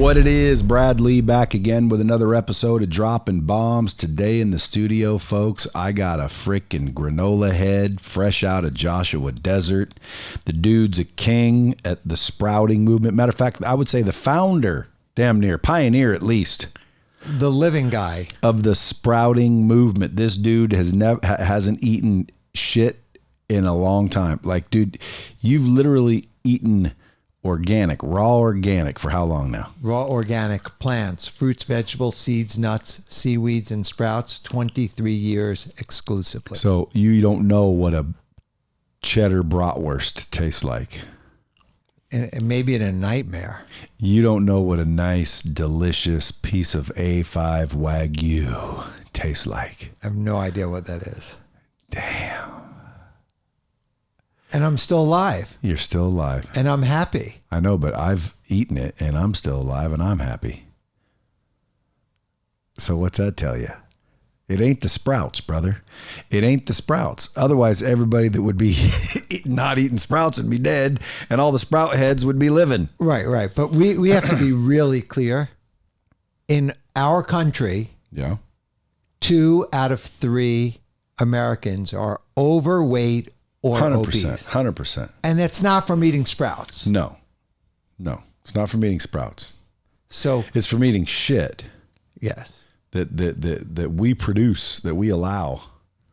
What it is, Brad Lee back again with another episode of Dropping Bombs. Today in the studio, folks, I got a frickin' granola head fresh out of Joshua Desert. The dude's a king at the sprouting movement. Matter of fact, I would say the founder, damn near, pioneer at least. The living guy. Of the sprouting movement. This dude hasn't eaten shit in a long time. Like, dude, you've literally eaten raw organic for how long now? Raw organic plants, fruits, vegetables, seeds, nuts, seaweeds, and sprouts, 23 years exclusively. So you don't know what a cheddar bratwurst tastes like. And maybe in a nightmare. You don't know what a nice, delicious piece of A5 Wagyu tastes like. I have no idea what that is. Damn. And I'm still alive. You're still alive. And I'm happy. I know, but I've eaten it and I'm still alive and I'm happy. So what's that tell you? It ain't the sprouts, brother. It ain't the sprouts. Otherwise, everybody that would be not eating sprouts would be dead and all the sprout heads would be living. Right. But we have to be really clear. In our country, 2 out of 3 Americans are overweight or 100%, obese. 100%. And it's not from eating sprouts. No, it's not from eating sprouts. So it's from eating shit. Yes. That we produce, that we allow.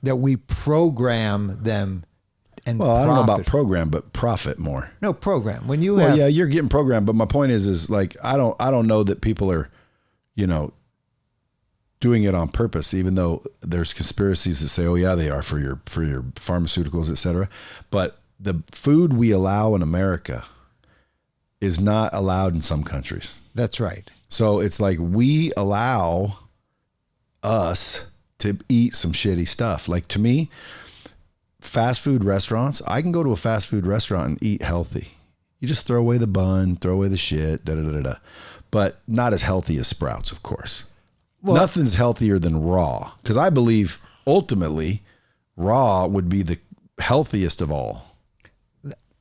That we program them and well, I don't know about profit. program, but profit more. No, program. When you yeah, you're getting programmed, but my point is like I don't know that people are, doing it on purpose, even though there's conspiracies that say, oh yeah, they are for your pharmaceuticals, et cetera. But the food we allow in America is not allowed in some countries. That's right. So it's like we allow us to eat some shitty stuff. Like to me, fast food restaurants, I can go to a fast food restaurant and eat healthy. You just throw away the bun, throw away the shit, but not as healthy as Sprouts, of course. Well, nothing's healthier than raw, because I believe ultimately raw would be the healthiest of all.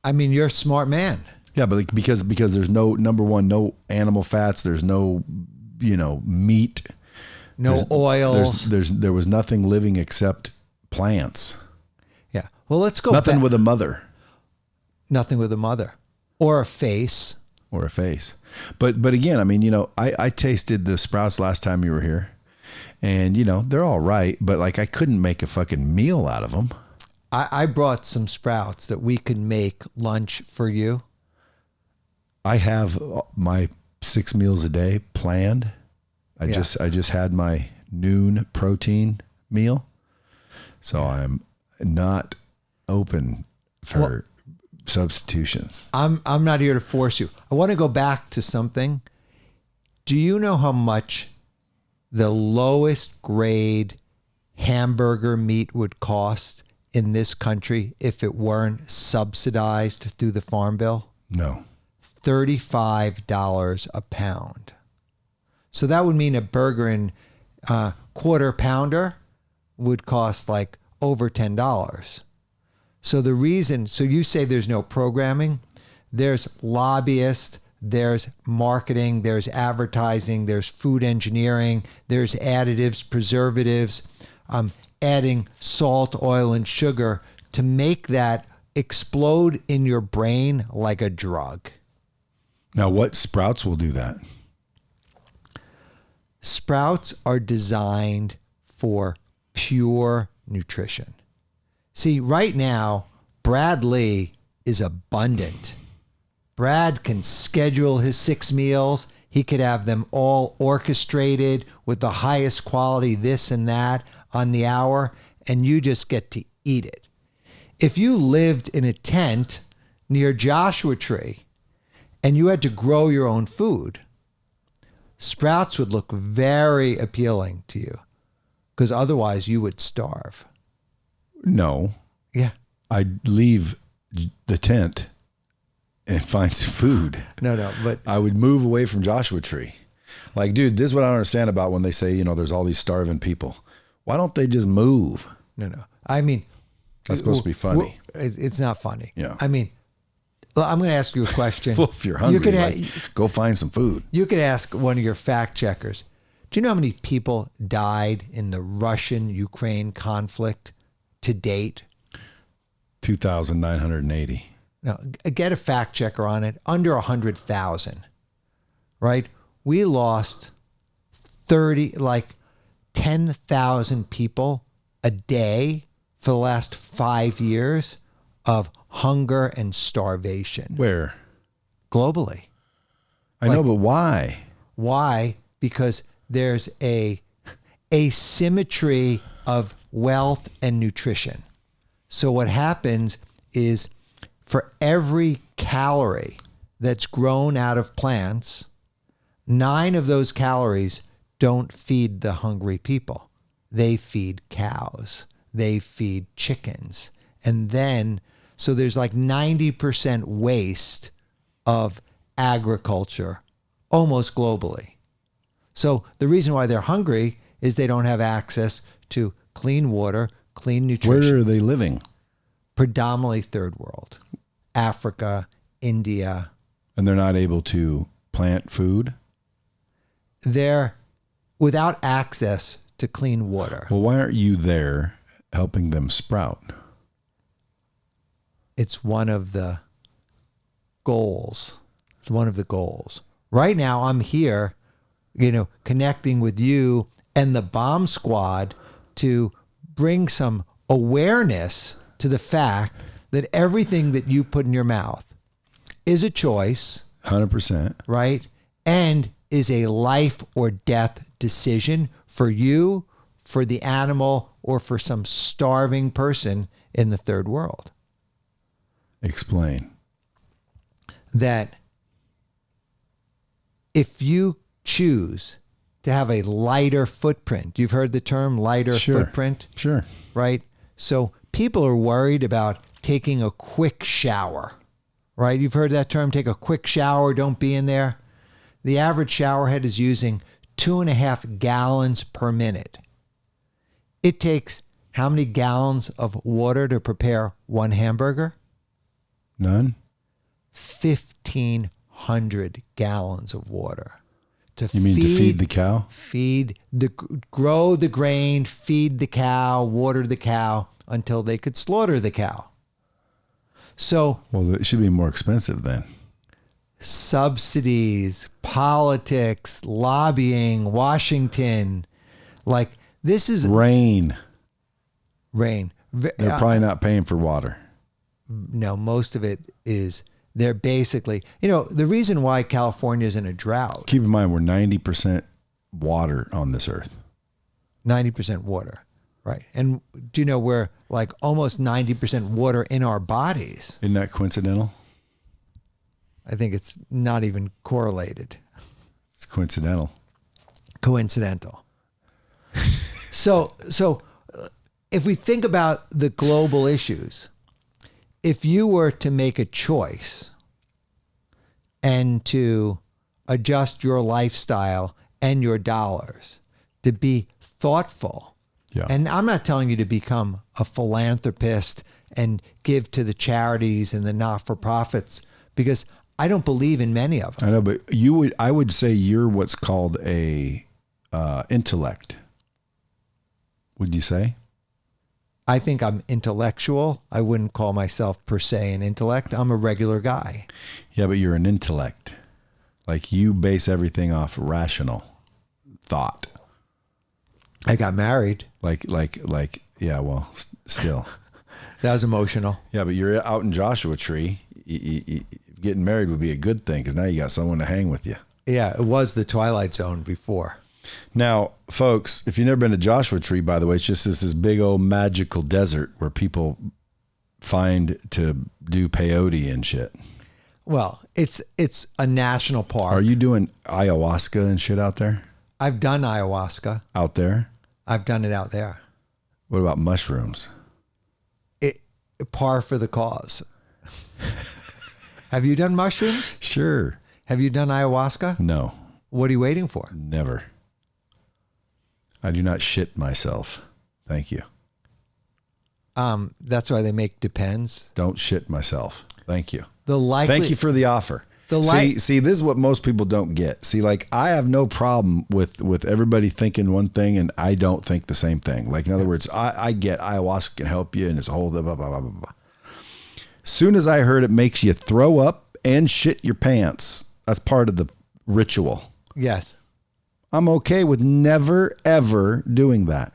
I mean, you're a smart man. Yeah, but because there's no, number one, no animal fats, there's no, meat, no oils. There was nothing living except plants. Yeah. Well, let's go. Nothing with a mother. Nothing with a mother or a face. Or a face. But again, I mean, I tasted the Sprouts last time you were here, and they're all right, but like I couldn't make a fucking meal out of them. I brought some Sprouts that we could make lunch for you. I have my 6 meals a day planned. I just had my noon protein meal, so I'm not open for substitutions. I'm not here to force you. I want to go back to something. Do you know how much the lowest grade hamburger meat would cost in this country if it weren't subsidized through the Farm Bill? No. $35 a pound. So that would mean a burger in quarter pounder would cost like over $10. So you say there's no programming, there's lobbyists, there's marketing, there's advertising, there's food engineering, there's additives, preservatives, adding salt, oil, and sugar to make that explode in your brain like a drug. Now, what Sprouts will do that? Sprouts are designed for pure nutrition. See, right now, Brad Lee is abundant. Brad can schedule his 6 meals. He could have them all orchestrated with the highest quality this and that on the hour, and you just get to eat it. If you lived in a tent near Joshua Tree and you had to grow your own food, Sprouts would look very appealing to you, because otherwise you would starve. No. Yeah. I'd leave the tent and find some food. No, but I would move away from Joshua Tree. Like, dude, this is what I don't understand about when they say, there's all these starving people. Why don't they just move? No. I mean, that's supposed to be funny. It's not funny. Yeah. I mean, I'm going to ask you a question. Well, if you're hungry, You go find some food. you could ask one of your fact checkers. Do you know how many people died in the Russian-Ukraine conflict to date? 2,980. No, get a fact checker on it. Under 100,000, right? We lost 10,000 people a day for the last 5 years of hunger and starvation Where? globally. I know, but why? Why? Because there's a asymmetry of wealth and nutrition. So what happens is for every calorie that's grown out of plants, 9 of those calories don't feed the hungry people. They feed cows. They feed chickens. And then, so there's like 90% waste of agriculture almost globally. So the reason why they're hungry is they don't have access to clean water, clean nutrition. Where are they living? Predominantly third world, Africa, India. And they're not able to plant food? They're without access to clean water. Well, why aren't you there helping them sprout? It's one of the goals. It's one of the goals. Right now, I'm here, connecting with you and the bomb squad to bring some awareness to the fact that everything that you put in your mouth is a choice. 100%. Right? And is a life or death decision for you, for the animal, or for some starving person in the third world. Explain. That if you choose to have a lighter footprint, you've heard the term lighter footprint? Sure. Right? So people are worried about taking a quick shower, right? You've heard that term, take a quick shower, don't be in there. The average shower head is using 2.5 gallons per minute. It takes how many gallons of water to prepare one hamburger? None? 1,500 gallons of water. To feed the cow? Grow the grain, feed the cow, water the cow until they could slaughter the cow. So, well, it should be more expensive then. Subsidies, politics, lobbying, Washington, like this is rain. They're probably not paying for water. No, most of it is. They're basically, the reason why California is in a drought. Keep in mind, we're 90% water on this earth. 90% water, right? And do you know we're like almost 90% water in our bodies? Isn't that coincidental? I think it's not even correlated. It's coincidental. Coincidental. So if we think about the global issues, if you were to make a choice and to adjust your lifestyle and your dollars to be thoughtful, and I'm not telling you to become a philanthropist and give to the charities and the not-for-profits, because I don't believe in many of them. I know, but I would say you're what's called a intellect. Would you say? I think I'm intellectual. I wouldn't call myself per se an intellect. I'm a regular guy. Yeah, but you're an intellect. Like you base everything off rational thought. I got married. Yeah, well, still. That was emotional. Yeah, but you're out in Joshua Tree. Getting married would be a good thing because now you got someone to hang with you. Yeah, it was the Twilight Zone before. Now, folks, if you've never been to Joshua Tree, by the way, it's just this big old magical desert where people find to do peyote and shit. Well, it's a national park. Are you doing ayahuasca and shit out there? I've done ayahuasca. Out there? I've done it out there. What about mushrooms? Par for the cause. Have you done mushrooms? Sure. Have you done ayahuasca? No. What are you waiting for? Never. I do not shit myself. Thank you. That's why they make Depends. Don't shit myself. Thank you. Thank you for the offer. See, this is what most people don't get. See, like, I have no problem with everybody thinking one thing and I don't think the same thing. Like, in other words, I get ayahuasca can help you and it's a whole blah, blah, blah, blah, blah. Soon as I heard it makes you throw up and shit your pants, that's part of the ritual. Yes. I'm okay with never, ever doing that.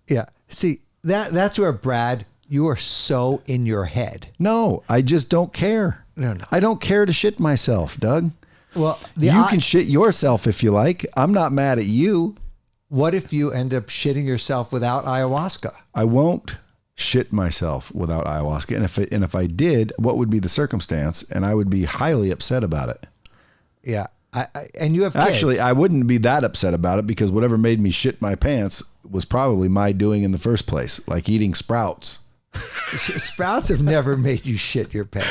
Yeah. See, that's where, Brad, you are so in your head. No, I just don't care. No. I don't care to shit myself, Doug. Well, you can shit yourself if you like. I'm not mad at you. What if you end up shitting yourself without ayahuasca? I won't shit myself without ayahuasca. And if I did, what would be the circumstance? And I would be highly upset about it. Yeah. And you have kids. Actually, I wouldn't be that upset about it because whatever made me shit my pants was probably my doing in the first place, like eating sprouts. Sprouts have never made you shit your pants.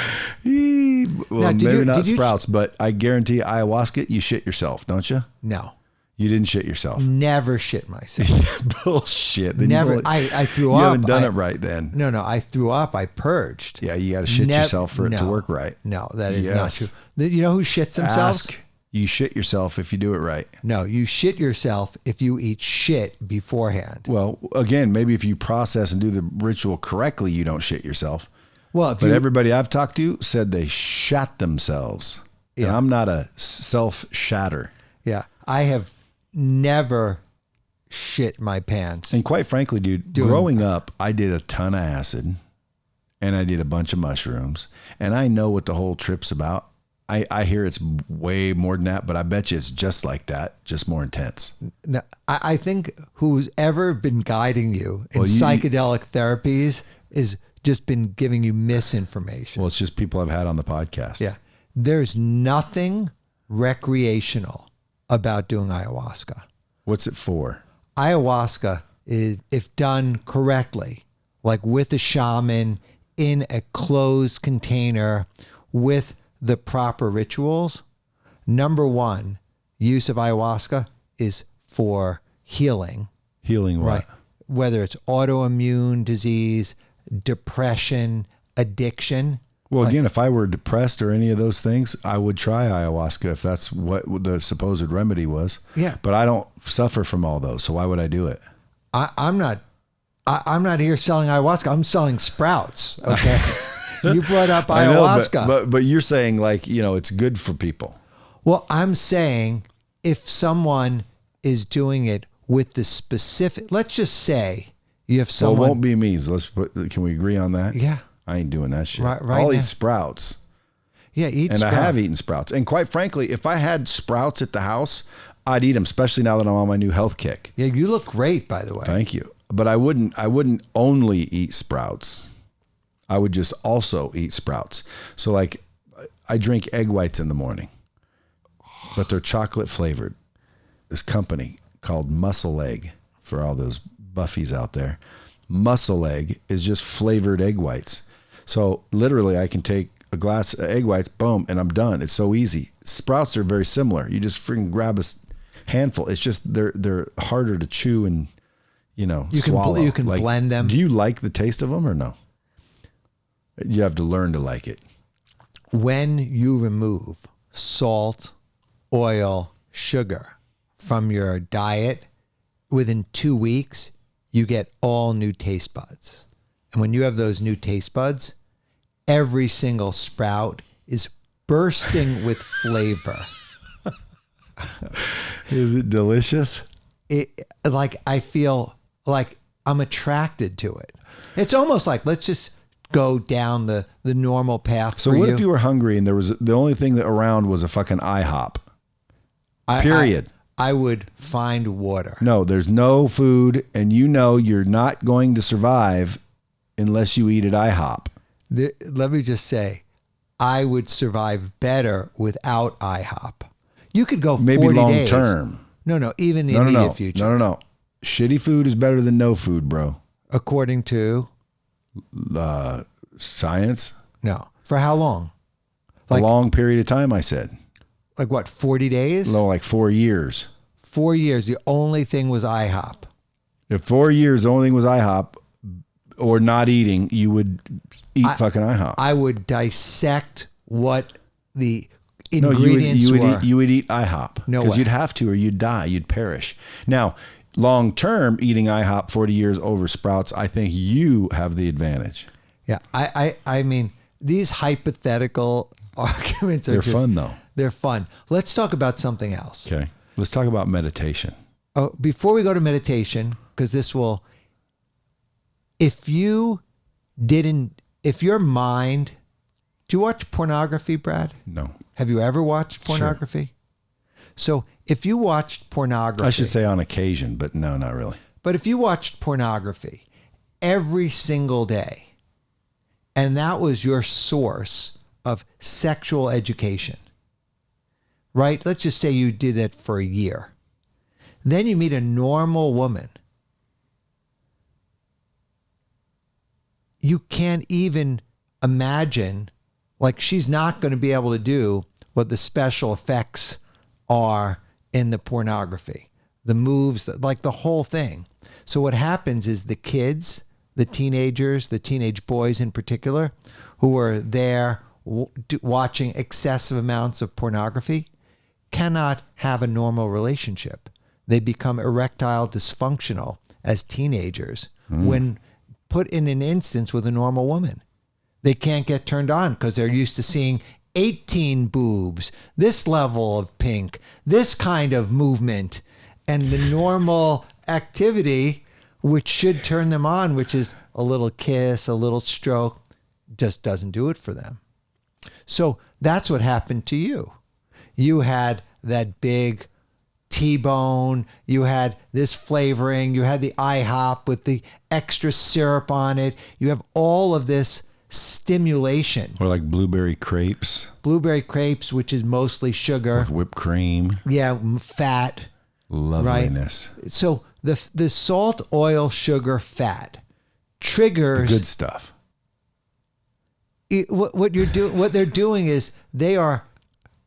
Well, maybe not sprouts, but I guarantee ayahuasca, you shit yourself, don't you? No. You didn't shit yourself. Never shit myself. Bullshit. Then never. I threw up. You haven't done it right then. No. I threw up. I purged. Yeah, you got to shit yourself for it to work right. No, that is not true. You know who shits themselves? You shit yourself if you do it right. No, you shit yourself if you eat shit beforehand. Well, again, maybe if you process and do the ritual correctly, you don't shit yourself. Well, but everybody I've talked to said they shat themselves. Yeah. And I'm not a self-shatter. Yeah. I have never shit my pants. And quite frankly, dude, growing up, I did a ton of acid and I did a bunch of mushrooms and I know what the whole trip's about. I hear it's way more than that, but I bet you it's just like that, just more intense. No, I think who's ever been guiding you in psychedelic therapies is just been giving you misinformation. Well, it's just people I've had on the podcast. Yeah. There's nothing recreational about doing ayahuasca. What's it for? Ayahuasca is, if done correctly, like with a shaman in a closed container with the proper rituals. Number one, use of ayahuasca is for healing. Healing what? Right. Whether it's autoimmune disease, depression, addiction. Well, again, if I were depressed or any of those things, I would try ayahuasca if that's what the supposed remedy was. Yeah. But I don't suffer from all those, so why would I do it? I'm not here selling ayahuasca. I'm selling sprouts. Okay. You brought up ayahuasca. I know, but you're saying like, it's good for people. Well, I'm saying if someone is doing it with the specific, let's just say you have someone. Well, it won't be me. So can we agree on that? Yeah. I ain't doing that shit. Right I'll now. eat sprouts. Yeah, and sprouts. I have eaten sprouts. And quite frankly, if I had sprouts at the house, I'd eat them, especially now that I'm on my new health kick. Yeah, you look great, by the way. Thank you. But I wouldn't only eat sprouts. I would just also eat sprouts. So like I drink egg whites in the morning, but they're chocolate flavored. This company called Muscle Egg, for all those buffies out there. Muscle Egg is just flavored egg whites. So literally I can take a glass of egg whites, boom, and I'm done. It's so easy. Sprouts are very similar. You just freaking grab a handful. It's just they're harder to chew and swallow. You can blend them. Do you like the taste of them or no? You have to learn to like it. When you remove salt, oil, sugar from your diet, within 2 weeks, you get all new taste buds. And when you have those new taste buds, every single sprout is bursting with flavor. Is it delicious? I feel like I'm attracted to it. It's almost like, let's just go down the normal path. So what if you were hungry and there was the only thing that around was a fucking IHOP? Period. I would find water. No, there's no food, and you're not going to survive unless you eat at IHOP. Let me just say, I would survive better without IHOP. You could go 40 days. Maybe long term. No, even the immediate future. No. Shitty food is better than no food, bro. According to? Science. No. For how long? A long period of time, I said. Like what, 40 days? No, like 4 years. 4 years, the only thing was IHOP. If 4 years, the only thing was IHOP or not eating, you would eat fucking IHOP. I would dissect what the No, ingredients were. You would eat IHOP No because way. you'd have to, or you'd die, you'd perish. Now, long term, eating IHOP 40 years over Sprouts, I think you have the advantage. Yeah, I mean, these hypothetical arguments are They're fun though. They're fun. Let's talk about something else. Okay, let's talk about meditation. Oh, before we go to meditation, because this will, if your mind, do you watch pornography, Brad? No, Have you ever watched pornography? Sure. So if you watched pornography, I should say on occasion, but no, not really. But if you watched pornography every single day, and that was your source of sexual education, right? Let's just say you did it for a year. Then you meet a normal woman. You can't even imagine, like, she's not going to be able to do what the special effects are in the pornography, the moves, like the whole thing. So what happens is the kids, the teenagers, the teenage boys in particular, who are there watching excessive amounts of pornography, cannot have a normal relationship. They become erectile dysfunctional as teenagers when put in an instance with a normal woman. They can't get turned on because they're used to seeing 18 boobs, this level of pink, this kind of movement, and the normal activity, which should turn them on, which is a little kiss, a little stroke, just doesn't do it for them. So that's what happened to you. You had that big T-bone, you had this flavoring, you had the IHOP with the extra syrup on it, you have all of this stimulation. Or like blueberry crepes. Blueberry crepes, which is mostly sugar. With whipped cream. Yeah, fat. Loveliness. Right? So the salt, oil, sugar, fat triggers The good stuff. What they're doing is they are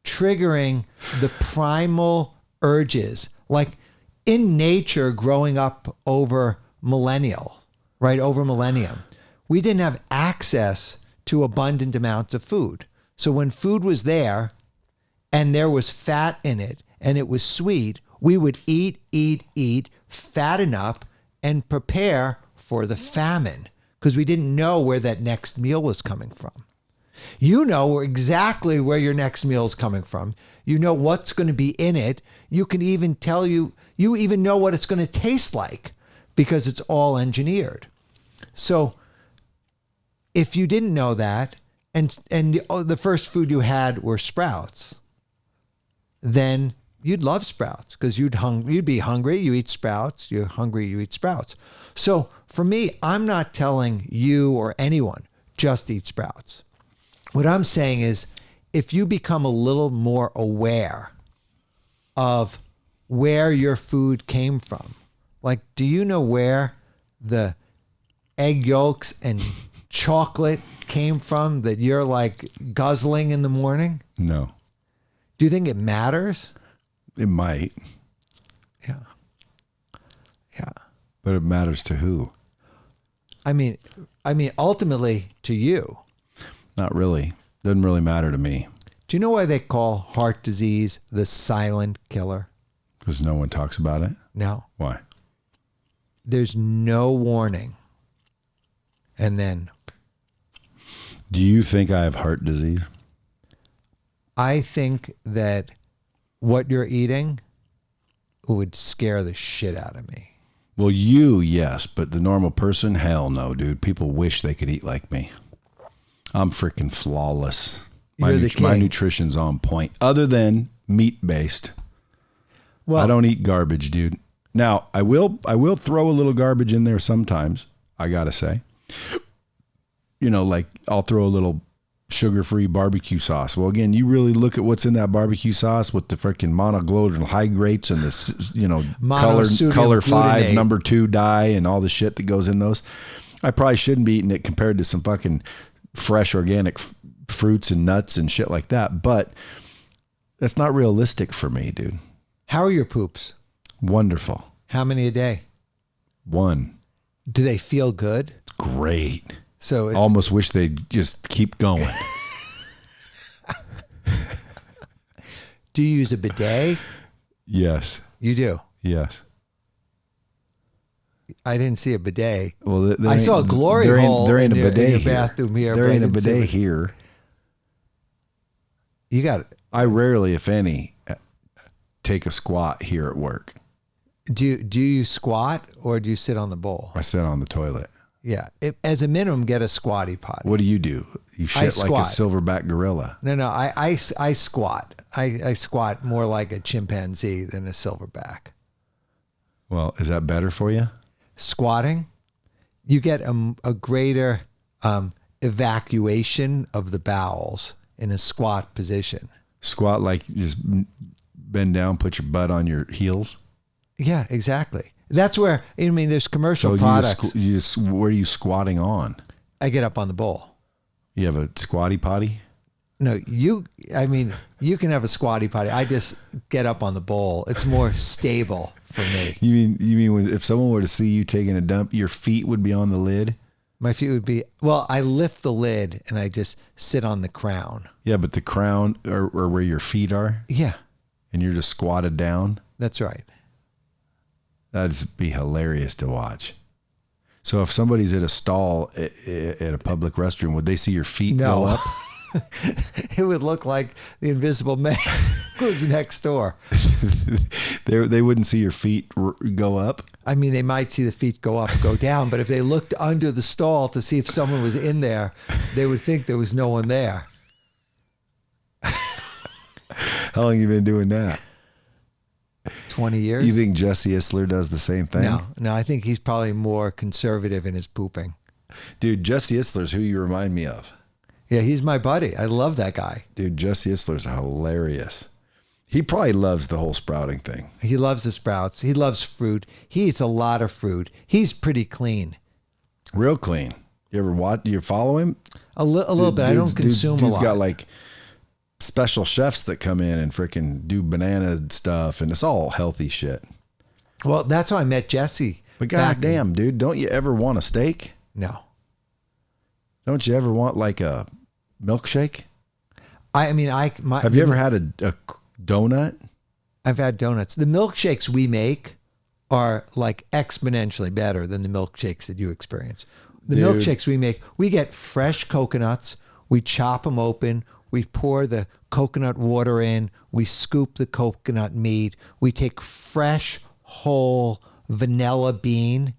triggering the primal urges. Like in nature, growing up over millennium, we didn't have access to abundant amounts of food. So when food was there and there was fat in it and it was sweet, we would eat, fatten up and prepare for the famine because we didn't know where that next meal was coming from. You know exactly where your next meal is coming from. You know what's going to be in it. You can even you even know what it's going to taste like because it's all engineered. So if you didn't know that, and the first food you had were Sprouts, then you'd love Sprouts because you'd be hungry, you eat Sprouts, you're hungry, you eat Sprouts. So for me, I'm not telling you or anyone just eat Sprouts. What I'm saying is if you become a little more aware of where your food came from, like, do you know where the egg yolks and chocolate came from that you're like guzzling in the morning? No. Do you think it matters? It might. Yeah. Yeah. But it matters to who? I mean, ultimately to you. Not really. Doesn't really matter to me. Do you know why they call heart disease the silent killer? Because no one talks about it? No. Why? There's no warning. And then. Do you think I have heart disease? I think that what you're eating would scare the shit out of me. Well, you, yes, but the normal person, hell no, dude. People wish they could eat like me. I'm freaking flawless. My nutrition's on point. Other than meat-based. Well, I don't eat garbage, dude. Now, I will throw a little garbage in there sometimes, I gotta say. You know, like I'll throw a little sugar-free barbecue sauce. Well, again, you really look at what's in that barbecue sauce with the freaking monoglotal hydrates and the, you know, color 5, number 2 dye and all the shit that goes in those. I probably shouldn't be eating it compared to some fucking fresh organic fruits and nuts and shit like that. But that's not realistic for me, dude. How are your poops? Wonderful. How many a day? 1. Do they feel good? Great. So almost wish they'd just keep going. Do you use a bidet? Yes. You do. Yes. I didn't see a bidet. Well, I saw a glory hole there ain't a bidet in your here. bathroom here. There but I ain't a didn't see bidet here. You got it. I rarely, if any, take a squat here at work. Do you squat or do you sit on the bowl? I sit on the toilet. Yeah. As a minimum, get a squatty potty. What do? You shit like a silverback gorilla. No. I squat. I squat more like a chimpanzee than a silverback. Well, is that better for you? Squatting, you get a greater evacuation of the bowels in a squat position. Squat like you just bend down, put your butt on your heels. Yeah, exactly. That's where, I mean, there's commercial products. Where are you squatting on? I get up on the bowl. You have a squatty potty? No, you can have a squatty potty. I just get up on the bowl. It's more stable for me. You mean if someone were to see you taking a dump, your feet would be on the lid? My feet would be, well, I lift the lid and I just sit on the crown. Yeah, but the crown or where your feet are? Yeah. And you're just squatted down? That's right. That'd be hilarious to watch. So if somebody's at a stall at a public restroom, would they see your feet go up? It would look like the Invisible Man was next door. They wouldn't see your feet go up? I mean, they might see the feet go up, go down, but if they looked under the stall to see if someone was in there, they would think there was no one there. How long have you been doing that? 20 years. You think Jesse Isler does the same thing? No, I think he's probably more conservative in his pooping. Dude, Jesse Isler's who you remind me of. Yeah, he's my buddy. I love that guy. Dude, Jesse Isler's hilarious. He probably loves the whole sprouting thing. He loves the sprouts. He loves fruit. He eats a lot of fruit. He's pretty clean. Real clean. You ever watch? You follow him? A little bit. I don't consume a lot. Dude's got like special chefs that come in and freaking do banana stuff, and it's all healthy shit. Well, that's how I met Jesse. But goddamn, dude, don't you ever want a steak? No. Don't you ever want like a milkshake? Have you ever had a donut? I've had donuts. The milkshakes we make are like exponentially better than the milkshakes that you experience. The milkshakes we make, we get fresh coconuts, we chop them open, we pour the coconut water in, we scoop the coconut meat, we take fresh, whole vanilla bean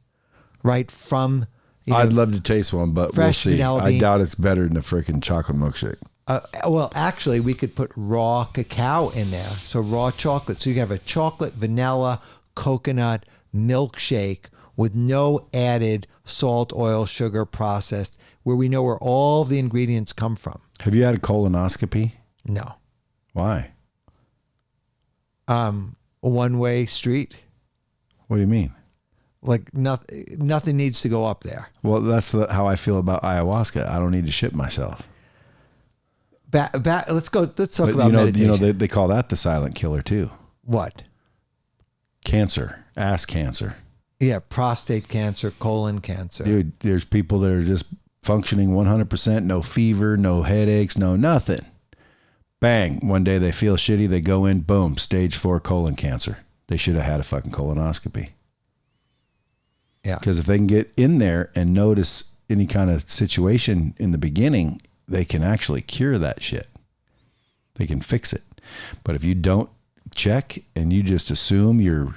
right from... I'd love to taste one, but we'll see. I doubt it's better than a freaking chocolate milkshake. Well, actually, we could put raw cacao in there. So raw chocolate. So you can have a chocolate, vanilla, coconut milkshake with no added salt, oil, sugar, processed, where we know where all the ingredients come from. Have you had a colonoscopy? No. Why? A one-way street. What do you mean? Like nothing needs to go up there. Well, that's how I feel about ayahuasca. I don't need to shit myself. Let's talk about meditation. They call that the silent killer too. What? Cancer, ass cancer. Yeah, prostate cancer, colon cancer. Dude, there's people that are just functioning 100%, no fever, no headaches, no nothing. Bang, one day they feel shitty, they go in, boom, stage 4 colon cancer. They should have had a fucking colonoscopy. Yeah. Because if they can get in there and notice any kind of situation in the beginning, they can actually cure that shit. They can fix it. But if you don't check and you just assume you're,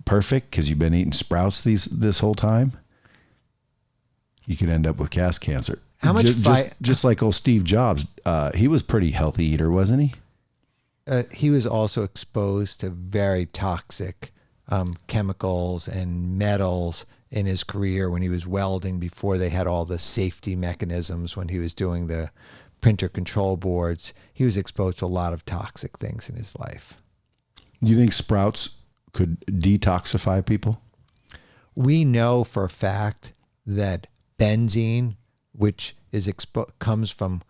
perfect because you've been eating sprouts this whole time, you could end up with cast cancer. How much just like old Steve Jobs, he was a pretty healthy eater, wasn't he? He was also exposed to very toxic chemicals and metals in his career when he was welding, before they had all the safety mechanisms, when he was doing the printer control boards. He was exposed to a lot of toxic things in his life. Do you think sprouts could detoxify people? We know for a fact that benzene, which comes from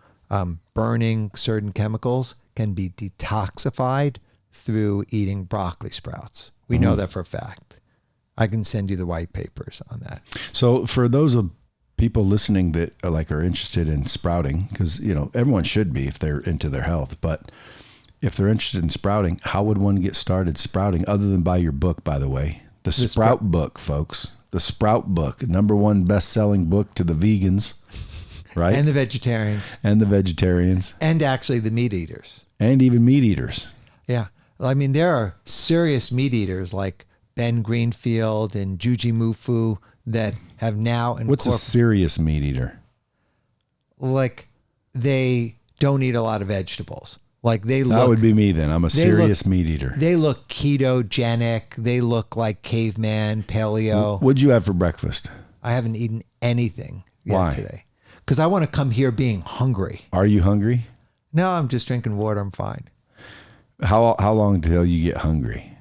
burning certain chemicals, can be detoxified through eating broccoli sprouts. We know that for a fact. I can send you the white papers on that. So for those of people listening that are interested in sprouting, because everyone should be if they're into their health, but If they're interested in sprouting, how would one get started sprouting other than buy your book, by the way? The Sprout book, folks. The Sprout book, #1 best-selling book to the vegans, right? And the vegetarians. And the vegetarians. And actually the meat eaters. And even meat eaters. Yeah. I mean, there are serious meat eaters like Ben Greenfield and Juji Mufu that have now incorporated. What's a serious meat eater? Like, they don't eat a lot of vegetables. Like, they look... That would be me then. I'm a serious meat eater. They look ketogenic. They look like caveman, paleo. What'd you have for breakfast? I haven't eaten anything yet Why? today. Because I want to come here being hungry. Are you hungry? No, I'm just drinking water. I'm fine. How long until you get hungry?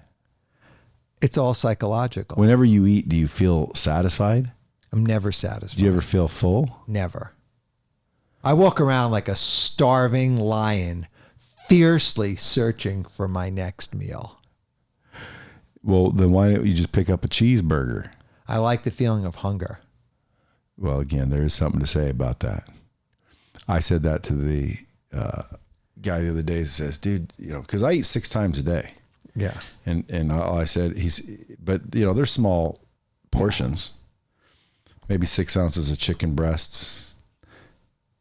It's all psychological. Whenever you eat, do you feel satisfied? I'm never satisfied. Do you ever feel full? Never. I walk around like a starving lion, fiercely searching for my next meal. Well, then why don't you just pick up a cheeseburger? I like the feeling of hunger. Well, again, there is something to say about that. I said that to the guy the other day. That says, dude, because I eat 6 times a day. Yeah. And all I said, but they're small portions, maybe 6 ounces of chicken breasts,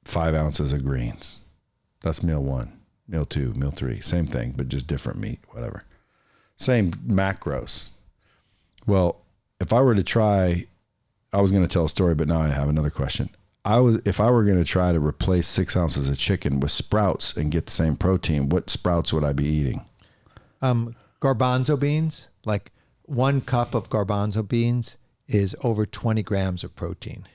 5 ounces of greens. That's meal 1, meal 2, meal 3, same thing, but just different meat, whatever. Same macros. Well, if I were to try, I was going to tell a story, but now I have another question. If I were going to try to replace 6 ounces of chicken with sprouts and get the same protein, what sprouts would I be eating? Garbanzo beans, like 1 cup of garbanzo beans is over 20 grams of protein.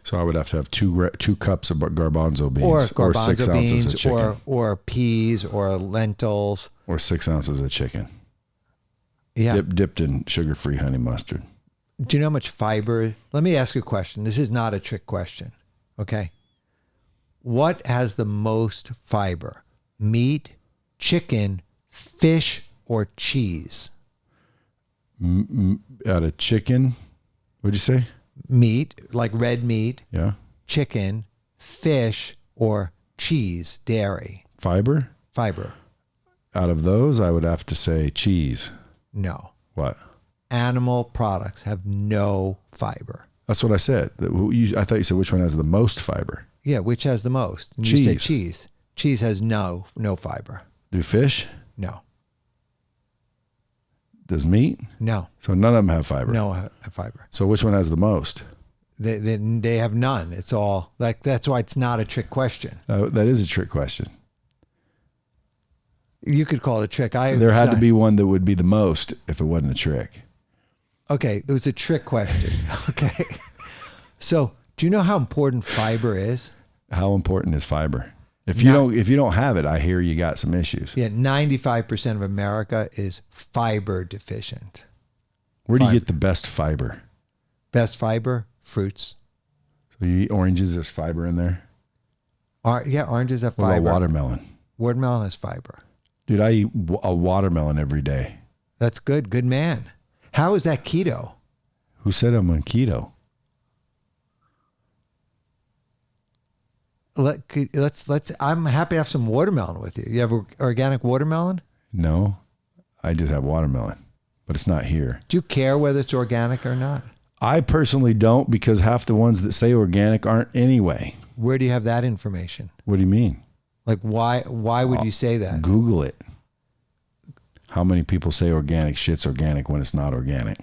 So I would have to have two cups of garbanzo beans, or garbanzo 6 ounces beans, of chicken, or peas, or lentils, or 6 ounces of chicken. Yeah, dipped in sugar-free honey mustard. Do you know how much fiber? Let me ask you a question. This is not a trick question. Okay. What has the most fiber? Meat, chicken, fish, or cheese? Out of chicken, what'd you say? Meat, like red meat. Yeah. Chicken, fish, or cheese, dairy. Fiber? Fiber. Out of those, I would have to say cheese. No. What? Animal products have no fiber. That's what I said. I thought you said which one has the most fiber. Yeah, which has the most? And cheese. You said cheese. Cheese has no fiber. Do fish? No. Does meat? No. So none of them have fiber? No fiber. So which one has the most? They have none. It's all like, that's why it's not a trick question. That is a trick question. You could call it a trick. There had to be one that would be the most if it wasn't a trick. Okay, it was a trick question. Okay. So, do you know how important fiber is? How important is fiber? If you don't have it, I hear you got some issues. Yeah, 95% of America is fiber deficient. Where do you get the best fiber? Best fiber? Fruits. So you eat oranges, there's fiber in there? Yeah, oranges have fiber. What about watermelon? Watermelon has fiber. Dude, I eat a watermelon every day. That's good. Good man. How is that keto? Who said I'm on keto? Let's. I'm happy to have some watermelon with you. You have organic watermelon? No, I just have watermelon, but it's not here. Do you care whether it's organic or not? I personally don't, because half the ones that say organic aren't anyway. Where do you have that information? What do you mean? Like, why would you say that? Google it. How many people say organic shit's organic when it's not organic?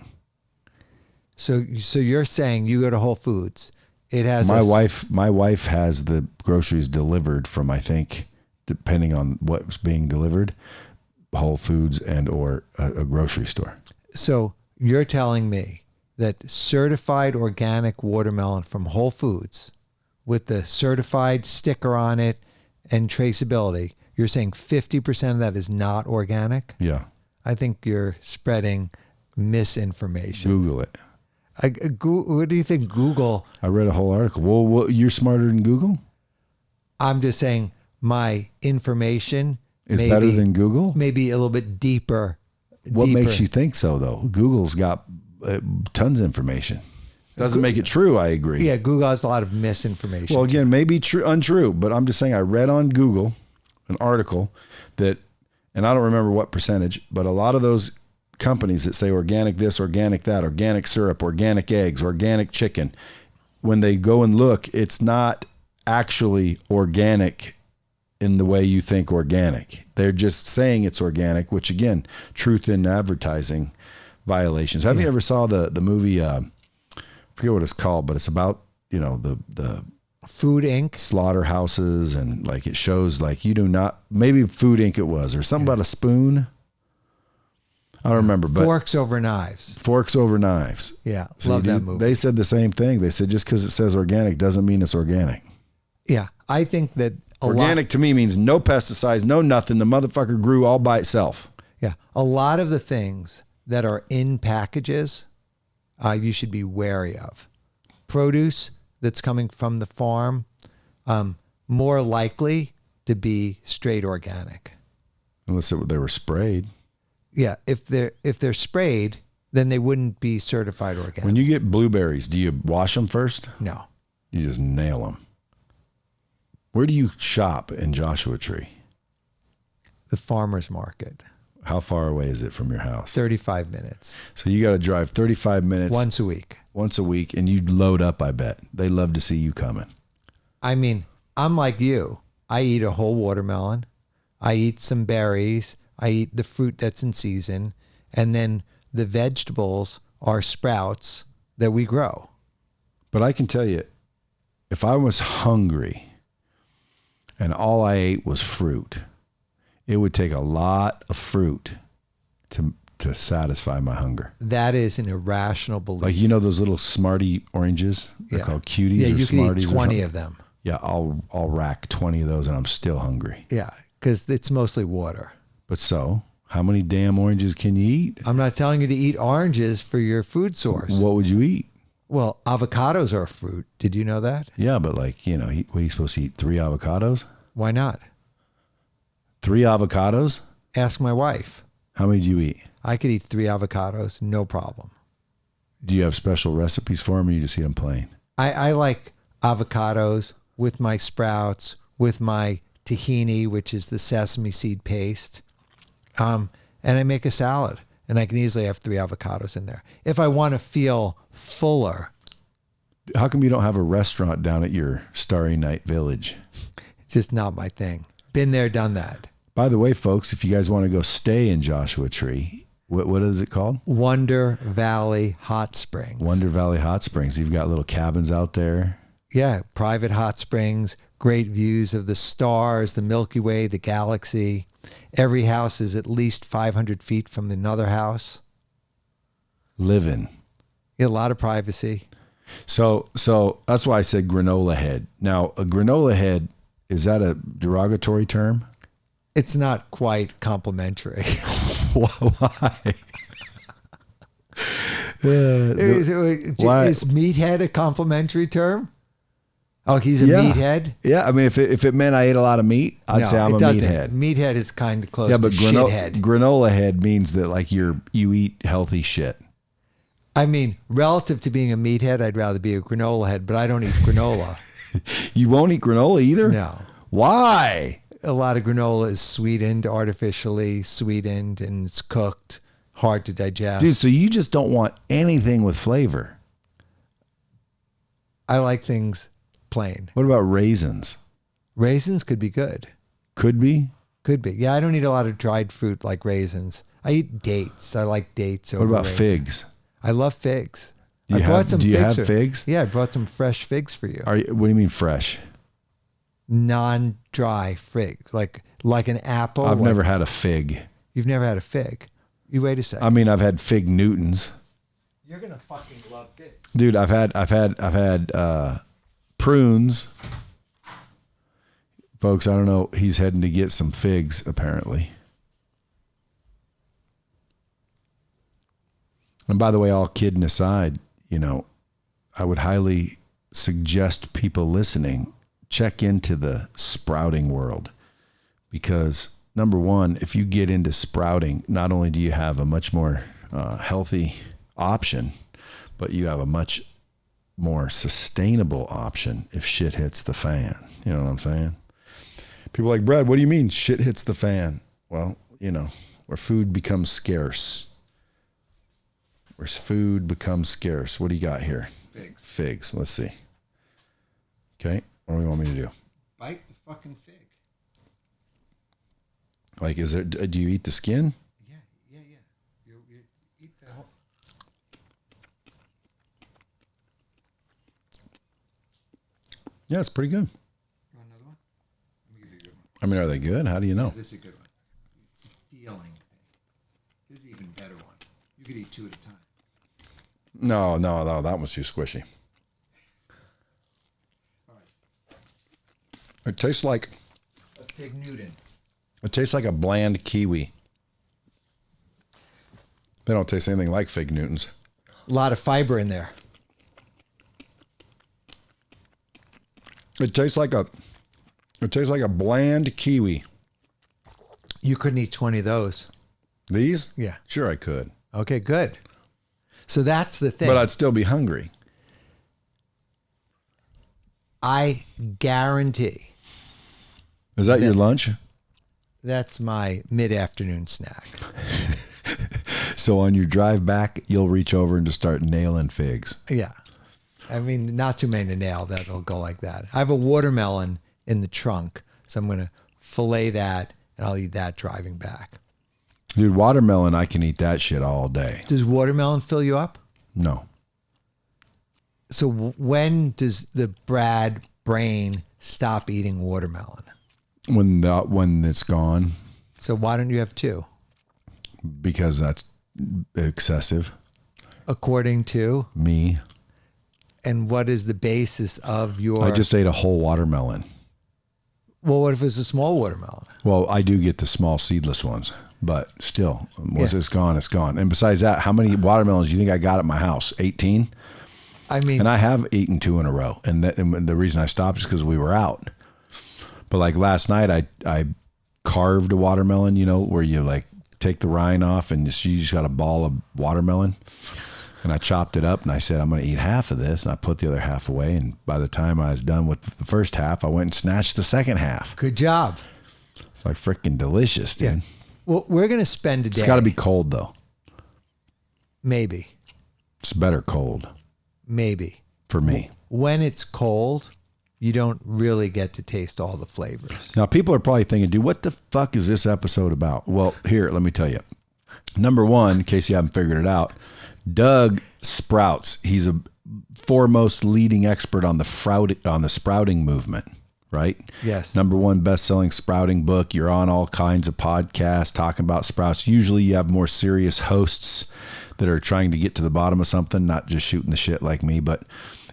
So you're saying you go to Whole Foods. It has my wife has the groceries delivered from, I think, depending on what's being delivered, Whole Foods and or a grocery store. So you're telling me that certified organic watermelon from Whole Foods with the certified sticker on it and traceability, you're saying 50% of that is not organic? Yeah. I think you're spreading misinformation. Google it. What do you think Google? I read a whole article. Well, you're smarter than Google? I'm just saying my information is better than Google? Maybe a little bit deeper. What makes you think so, though? Google's got tons of information. Doesn't make it true, I agree. Yeah, Google has a lot of misinformation. Well, again, maybe untrue, but I'm just saying I read on Google an article that and I don't remember what percentage, but a lot of those companies that say organic this, organic that, organic syrup, organic eggs, organic chicken, when they go and look, it's not actually organic in the way you think organic. They're just saying it's organic, which again, truth in advertising violations. Have you ever saw the movie, I forget what it's called, but it's about, the Food Inc. slaughterhouses, and like it shows like you do not, maybe Food Inc. it was, or something about a spoon. I don't remember, but Forks over knives. Forks over knives. Yeah. See, Love that dude, movie. They said the same thing. They said just because it says organic doesn't mean it's organic. Yeah. I think that Organic to me means no pesticides, no nothing. The motherfucker grew all by itself. Yeah. A lot of the things that are in packages, you should be wary of. Produce that's coming from the farm, more likely to be straight organic. Unless they were sprayed. Yeah. If they're sprayed, then they wouldn't be certified organic. When you get blueberries, do you wash them first? No. You just nail them. Where do you shop in Joshua Tree? The farmer's market. How far away is it from your house? 35 minutes. So you got to drive 35 minutes. Once a week. Once a week, and you load up, I bet. They love to see you coming. I mean, I'm like you. I eat a whole watermelon. I eat some berries. I eat the fruit that's in season. And then the vegetables are sprouts that we grow. But I can tell you, if I was hungry and all I ate was fruit, it would take a lot of fruit to satisfy my hunger. That is an irrational belief. Like, those little Smartie oranges? They're called cuties yeah, or you Smarties. can eat 20 of them. Yeah, I'll rack 20 of those and I'm still hungry. Yeah, because it's mostly water. But so, how many damn oranges can you eat? I'm not telling you to eat oranges for your food source. What would you eat? Well, avocados are a fruit. Did you know that? Yeah, but like, what are you supposed to eat? 3 avocados? Why not? 3 avocados? Ask my wife. How many do you eat? I could eat 3 avocados, no problem. Do you have special recipes for them, or you just eat them plain? I like avocados with my sprouts, with my tahini, which is the sesame seed paste. And I make a salad, and I can easily have 3 avocados in there. If I want to feel fuller. How come you don't have a restaurant down at your Starry Night Village? Just not my thing. Been there, done that. By the way, folks, if you guys want to go stay in Joshua Tree, what is it called? Wonder Valley Hot Springs. Wonder Valley Hot Springs. You've got little cabins out there. Yeah, private hot springs, great views of the stars, the Milky Way, the galaxy. Every house is at least 500 feet from another house. Living. Yeah, a lot of privacy. So that's why I said granola head. Now, a granola head, is that a derogatory term? It's not quite complimentary. Why? Is meathead a complimentary term? Oh, he's a meathead? Yeah, I mean, if it meant I ate a lot of meat, I'd say I'm a meathead. Meathead is kind of close to but shithead. granola head means that like you eat healthy shit. I mean, relative to being a meathead, I'd rather be a granola head, but I don't eat granola. You won't eat granola either? No. Why? A lot of granola is sweetened, artificially sweetened, and it's cooked, hard to digest. Dude, so you just don't want anything with flavor. I like things plain. What about raisins? Raisins could be good. Could be? Could be. Yeah, I don't eat a lot of dried fruit like raisins. I eat dates. I like dates over What about raisins. figs? I love figs. Do you have figs? Yeah, I brought some fresh figs for you. What do you mean fresh? Non-dry fig, like an apple. I've never had a fig. You've never had a fig. You wait a second. I mean, I've had fig Newtons. You're gonna fucking love figs, dude. I've had prunes, folks. I don't know. He's heading to get some figs, apparently. And by the way, all kidding aside, I would highly suggest people listening check into the sprouting world, because number one, if you get into sprouting, not only do you have a much more healthy option, but you have a much more sustainable option if shit hits the fan. You know what I'm saying? People are like, Brad, what do you mean shit hits the fan? Well, where food becomes scarce. Where food becomes scarce. What do you got here? Figs. Let's see. Okay. What do you want me to do? Bite the fucking fig. Like, do you eat the skin? Yeah. You eat the whole. Yeah, it's pretty good. You want another one? Let me give you a good one. I mean, are they good? How do you know? Yeah, this is a good one. It's a feeling thing. This is an even better one. You could eat 2 at a time. No. That one's too squishy. All right. It tastes like A fig Newton. It tastes like a bland kiwi. They don't taste anything like fig Newtons. A lot of fiber in there. It tastes like a bland kiwi. You couldn't eat 20 of those. These? Yeah. Sure I could. Okay, good. So that's the thing. But I'd still be hungry. I guarantee Is that your lunch? that's my mid-afternoon snack. So on your drive back, you'll reach over and just start nailing figs. Yeah. I mean, not too many to nail that'll go like that. I have a watermelon in the trunk, so I'm going to fillet that, and I'll eat that driving back. Dude, watermelon, I can eat that shit all day. Does watermelon fill you up? No. So when does the Brad brain stop eating watermelon? When it's gone, So why don't you have 2? because that's excessive. According to, Me. and what is the basis of your... I just ate a whole watermelon. Well, what if it's a small watermelon? Well, I do get the small seedless ones, but still, once Yeah. it's gone, it's gone. And besides that, how many watermelons do you think I got at my house? 18? I mean... And I have eaten 2 in a row. And the reason I stopped is because we were out. But like last night, I carved a watermelon, where you like take the rind off and you just got a ball of watermelon. And I chopped it up and I said, I'm going to eat half of this. And I put the other half away. And by the time I was done with the first half, I went and snatched the second half. Good job. It's like freaking delicious, dude. Yeah. Well, we're going to spend a day... It's got to be cold though. Maybe. It's better cold Maybe. for me. When it's cold, you don't really get to taste all the flavors. Now, people are probably thinking, dude, what the fuck is this episode about? Well, here, let me tell you. Number one, in case you haven't figured it out, Doug sprouts. He's a foremost leading expert on the sprouting movement, right? Yes. Number one best-selling sprouting book. You're on all kinds of podcasts talking about sprouts. Usually you have more serious hosts that are trying to get to the bottom of something, not just shooting the shit like me. But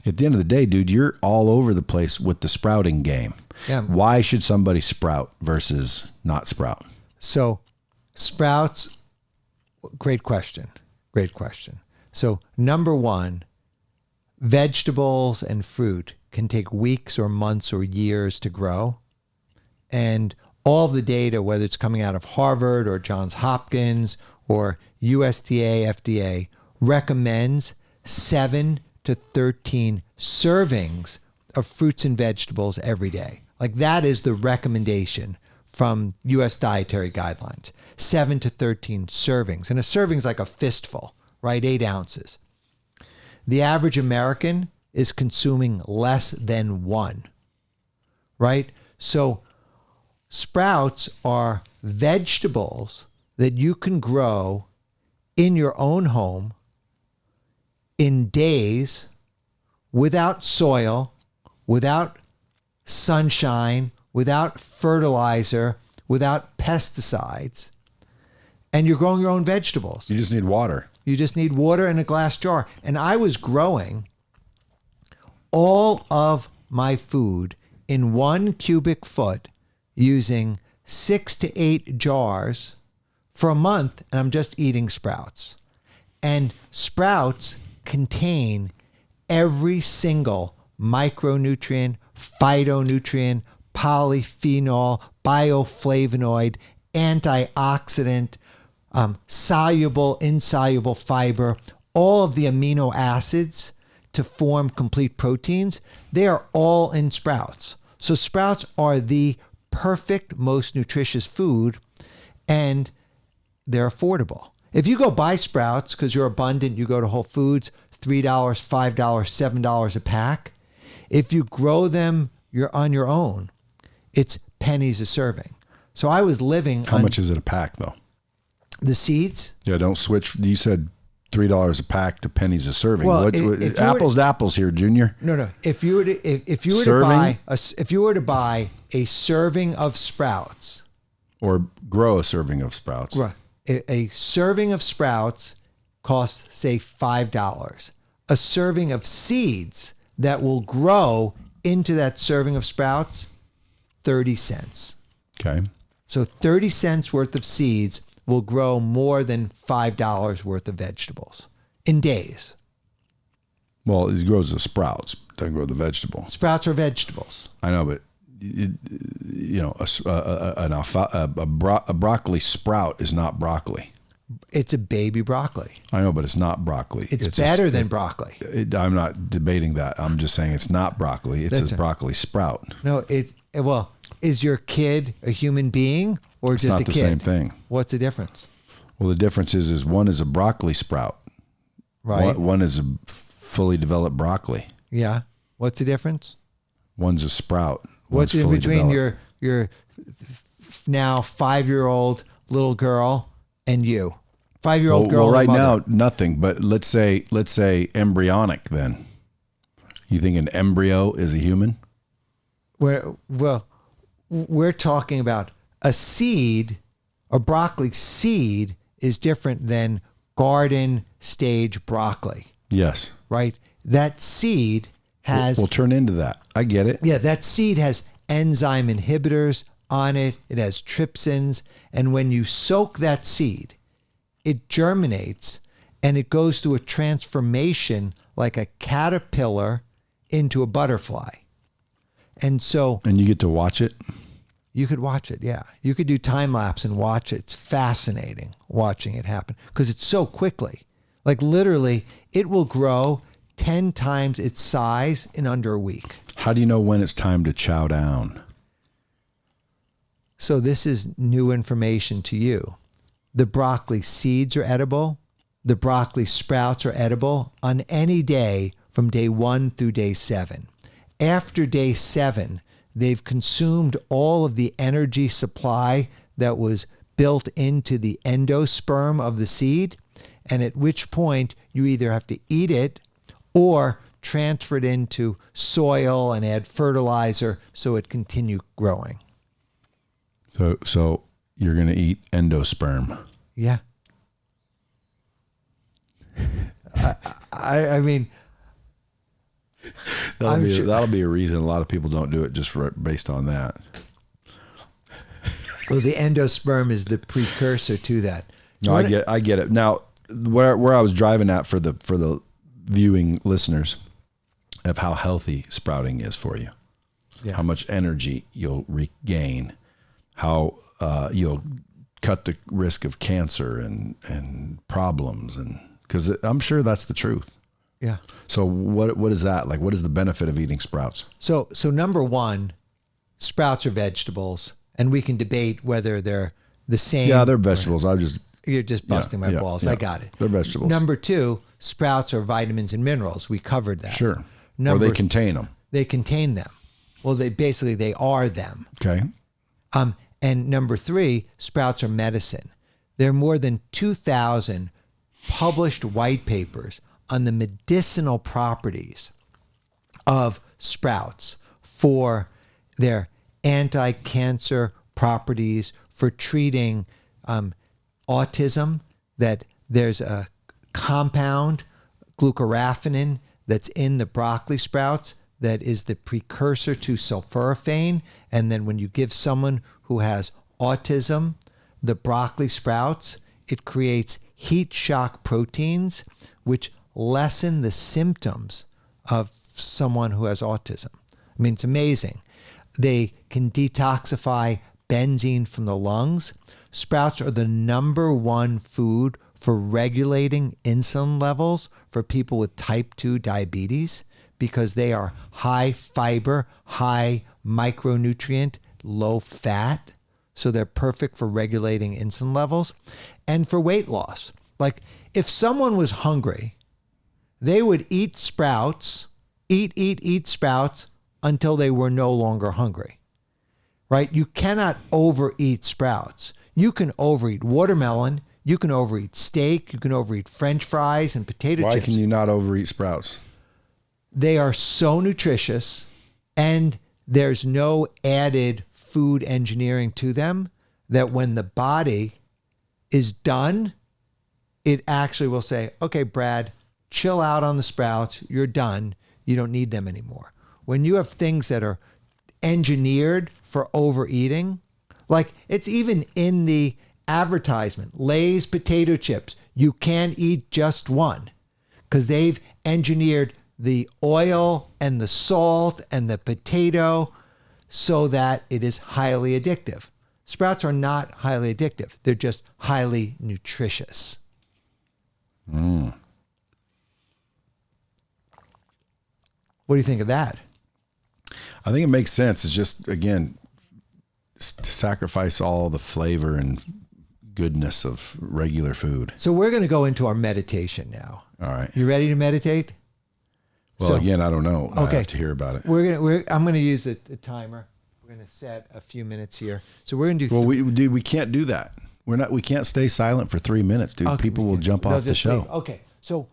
at the end of the day, dude, you're all over the place with the sprouting game. Yeah. Why should somebody sprout versus not sprout? So sprouts, great question. Great question. So number one, vegetables and fruit can take weeks or months or years to grow. And all the data, whether it's coming out of Harvard or Johns Hopkins or USDA, FDA, recommends 7 to 13 servings of fruits and vegetables every day. Like that is the recommendation from U.S. dietary guidelines, 7 to 13 servings. And a serving is like a fistful, right? 8 ounces. The average American is consuming less than 1, right? So sprouts are vegetables that you can grow in your own home in days without soil, without sunshine, without fertilizer, without pesticides, and you're growing your own vegetables. You just need water. You just need water in a glass jar. And I was growing all of my food in 1 cubic foot using 6 to 8 jars for a month, and I'm just eating sprouts. And sprouts contain every single micronutrient, phytonutrient, polyphenol, bioflavonoid, antioxidant, soluble, insoluble fiber, all of the amino acids to form complete proteins, they are all in sprouts. So sprouts are the perfect, most nutritious food. and they're affordable. If you go buy sprouts because you're abundant, you go to Whole Foods, $3, $5, $7 a pack. If you grow them, you're on your own, it's pennies a serving. So I was living How much is it a pack, though? The seeds? Yeah, don't switch. You said $3 a pack to pennies a serving. Well, apples to apples here, Junior. No. If you were to buy a serving of sprouts, or grow a serving of sprouts, right? A serving of sprouts costs, say, $5. A serving of seeds that will grow into that serving of sprouts, 30 cents. Okay. So 30 cents worth of seeds will grow more than $5 worth of vegetables in days. Well, it grows the sprouts, doesn't grow the vegetable. Sprouts are vegetables. I know, but a broccoli sprout is not broccoli. It's a baby broccoli. I know, but it's not broccoli. It's better than broccoli. I'm not debating that. I'm just saying it's not broccoli. It's a broccoli sprout. No, is your kid a human being or It's just not a kid? the same thing. What's the difference? Well, the difference is one is a broccoli sprout. Right. One is a fully developed broccoli. Yeah. What's the difference? One's a sprout. What's in between your now 5-year-old little girl and you? 5-year-old girl. Well, right now nothing. But let's say embryonic. Then you think an embryo is a human? We're talking about a seed. A broccoli seed is different than garden stage broccoli. Yes. Right. That seed has. We'll turn into that. I get it. Yeah, that seed has enzyme inhibitors on it. It has trypsins. And when you soak that seed, it germinates and it goes through a transformation like a caterpillar into a butterfly. And you get to watch it? You could watch it, yeah. You could do time lapse and watch it. It's fascinating watching it happen because it's so quickly. Like literally, it will grow 10 times its size in under a week. How do you know when it's time to chow down? So this is new information to you. The broccoli seeds are edible. The broccoli sprouts are edible on any day from day 1 through day 7. After day 7, they've consumed all of the energy supply that was built into the endosperm of the seed, and at which point you either have to eat it or transfer it into soil and add fertilizer so it continue growing. So you're going to eat endosperm. Yeah. I mean, That'll be a reason a lot of people don't do it just based on that. Well, the endosperm is the precursor to that. No, I get it. Now, where I was driving at for the viewing listeners of how healthy sprouting is for you, yeah. How much energy you'll regain, how you'll cut the risk of cancer and problems, and because I'm sure that's the truth. Yeah. So what is that like? What is the benefit of eating sprouts? So number one, sprouts are vegetables, and we can debate whether they're the same. Yeah, they're vegetables. You're just busting my balls. Yeah. I got it. They're vegetables. Number two, sprouts are vitamins and minerals. We covered that. Sure. Or they contain them. They contain them. Well, they are them. Okay. And number three, sprouts are medicine. There are more than 2,000 published white papers on the medicinal properties of sprouts for their anti-cancer properties, for treating autism, that there's a compound, glucoraphanin, that's in the broccoli sprouts that is the precursor to sulforaphane. And then when you give someone who has autism the broccoli sprouts, it creates heat shock proteins, which lessen the symptoms of someone who has autism. I mean, it's amazing. They can detoxify benzene from the lungs. Sprouts are the number one food for regulating insulin levels for people with type 2 diabetes because they are high fiber, high micronutrient, low fat. So they're perfect for regulating insulin levels and for weight loss. Like if someone was hungry, they would eat sprouts, eat sprouts until they were no longer hungry, right? You cannot overeat sprouts. You can overeat watermelon. You can overeat steak. You can overeat French fries and potato chips. Why can you not overeat sprouts? They are so nutritious and there's no added food engineering to them that when the body is done, it actually will say, okay, Brad, chill out on the sprouts. You're done. You don't need them anymore. When you have things that are engineered for overeating, like it's even in the advertisement, Lay's potato chips, you can't eat just one because they've engineered the oil and the salt and the potato so that it is highly addictive. Sprouts are not highly addictive. They're just highly nutritious. Mm. What do you think of that? I think it makes sense. It's just, again, to sacrifice all the flavor and goodness of regular food. So we're going to go into our meditation now. All right. You ready to meditate? Well, again, I don't know. Okay. I have to hear about it. I'm going to use a timer. We're going to set a few minutes here. So we're going to do. Well, we can't do that. We can't stay silent for 3 minutes, dude. Okay, People will jump off the show. leave. Okay. So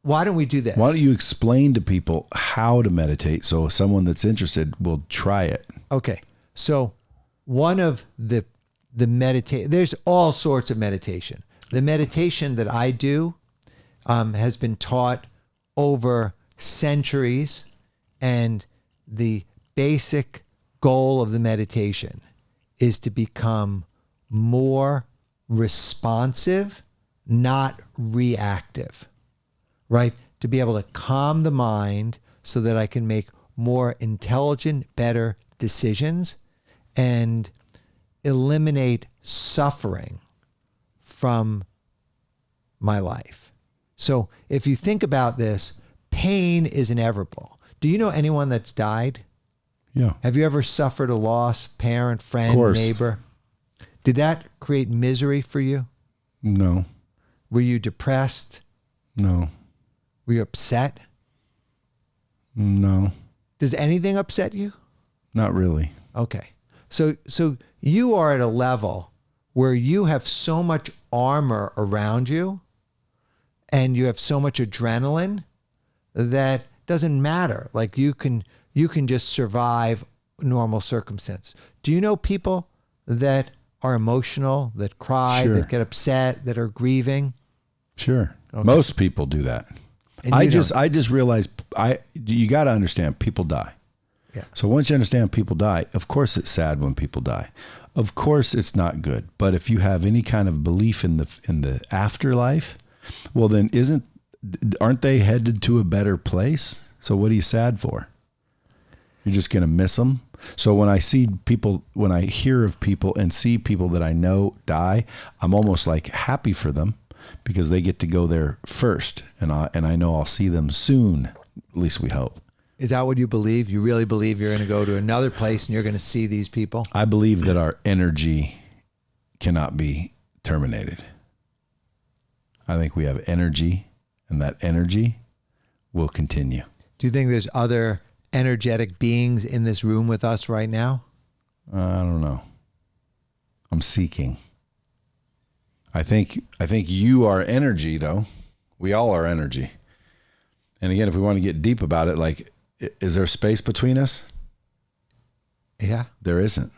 why don't we do this? Why don't you explain to people how to meditate so someone that's interested will try it? Okay. So one of the there's all sorts of meditation. The meditation that I do has been taught over centuries, and the basic goal of the meditation is to become more responsive, not reactive, right? To be able to calm the mind so that I can make more intelligent, better decisions and eliminate suffering from my life. So if you think about this, pain is inevitable. Do you know anyone that's died? Yeah. Have you ever suffered a loss, parent, friend, neighbor? Did that create misery for you? No. Were you depressed? No. Were you upset? No. Does anything upset you? Not really. Okay. So you are at a level where you have so much armor around you and you have so much adrenaline that doesn't matter. Like you can just survive normal circumstance. Do you know people that are emotional, that cry, Sure. that get upset, that are grieving? Sure. Okay. Most people do that. And I you just don't. realized you got to understand people die. Yeah. So once you understand people die, of course it's sad when people die. Of course it's not good. But if you have any kind of belief in the afterlife, well then aren't they headed to a better place? So what are you sad for? You're just going to miss them. So when I hear of people and see people that I know die, I'm almost like happy for them because they get to go there first. And I know I'll see them soon. At least we hope. Is that what you believe? You really believe you're going to go to another place and you're going to see these people? I believe that our energy cannot be terminated. I think we have energy, and that energy will continue. Do you think there's other energetic beings in this room with us right now? I don't know. I'm seeking. I think you are energy, though. We all are energy. And again, if we want to get deep about it, like, is there space between us? Yeah. There isn't.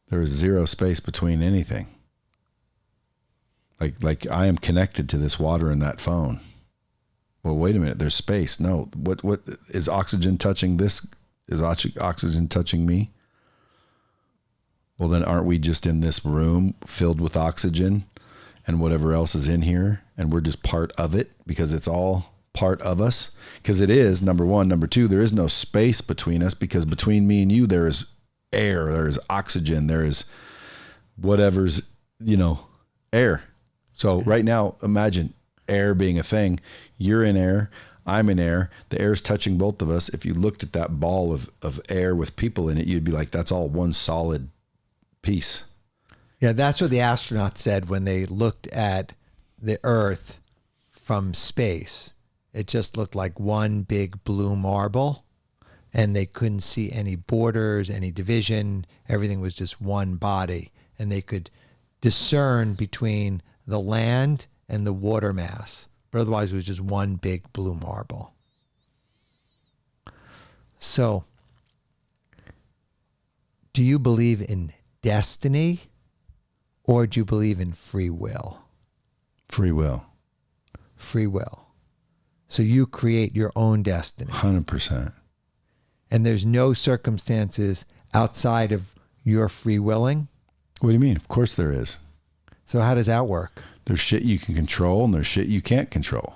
There is zero space between anything. Like I am connected to this water in that phone. Well, wait a minute. There's space. No. What is oxygen touching this? Is oxygen touching me? Well, then aren't we just in this room filled with oxygen and whatever else is in here, and we're just part of it because it's all part of us? Because it is, number one. Number two, there is no space between us because between me and you, there is air, there is oxygen, there is whatever's, air. So right now, imagine air being a thing. You're in air. I'm in air. The air's touching both of us. If you looked at that ball of air with people in it, you'd be like, that's all one solid piece. Yeah, that's what the astronauts said when they looked at the Earth from space. It just looked like one big blue marble, and they couldn't see any borders, any division. Everything was just one body, and they could discern between the land and the water mass. But otherwise, it was just one big blue marble. So, do you believe in destiny, or do you believe in free will? Free will. Free will. So you create your own destiny. 100%. And there's no circumstances outside of your free willing? What do you mean? Of course there is. So how does that work? There's shit you can control and there's shit you can't control.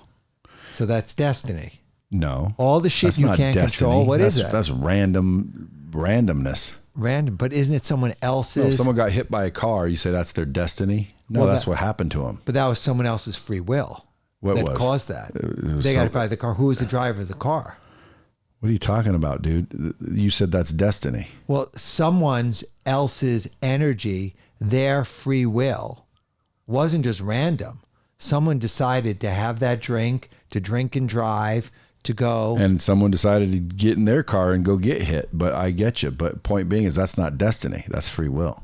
So that's destiny. No. All the shit you can't control, what is that? That's randomness. Random. But isn't it someone else's? If someone got hit by a car, you say that's their destiny? No, that's what happened to them. But that was someone else's free will. That caused that. They got hit by the car. Who was the driver of the car? What are you talking about, dude? You said that's destiny. Well, someone else's energy, their free will, wasn't just random. Someone decided to have that drink, to drink and drive, to go. And someone decided to get in their car and go get hit. But I get you. But point being is that's not destiny. That's free will.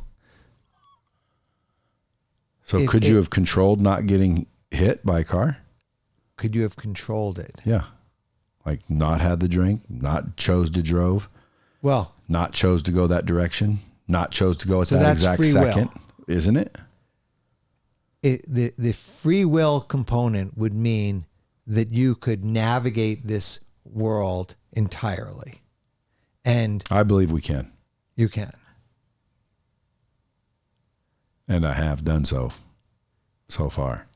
So could you have controlled not getting hit by a car? Could you have controlled it? Yeah. Like not had the drink, not chose to drove. Well, not chose to go that direction, not chose to go at that exact second, isn't it? The free will component would mean that you could navigate this world entirely. And I believe we can. You can. And I have done so far.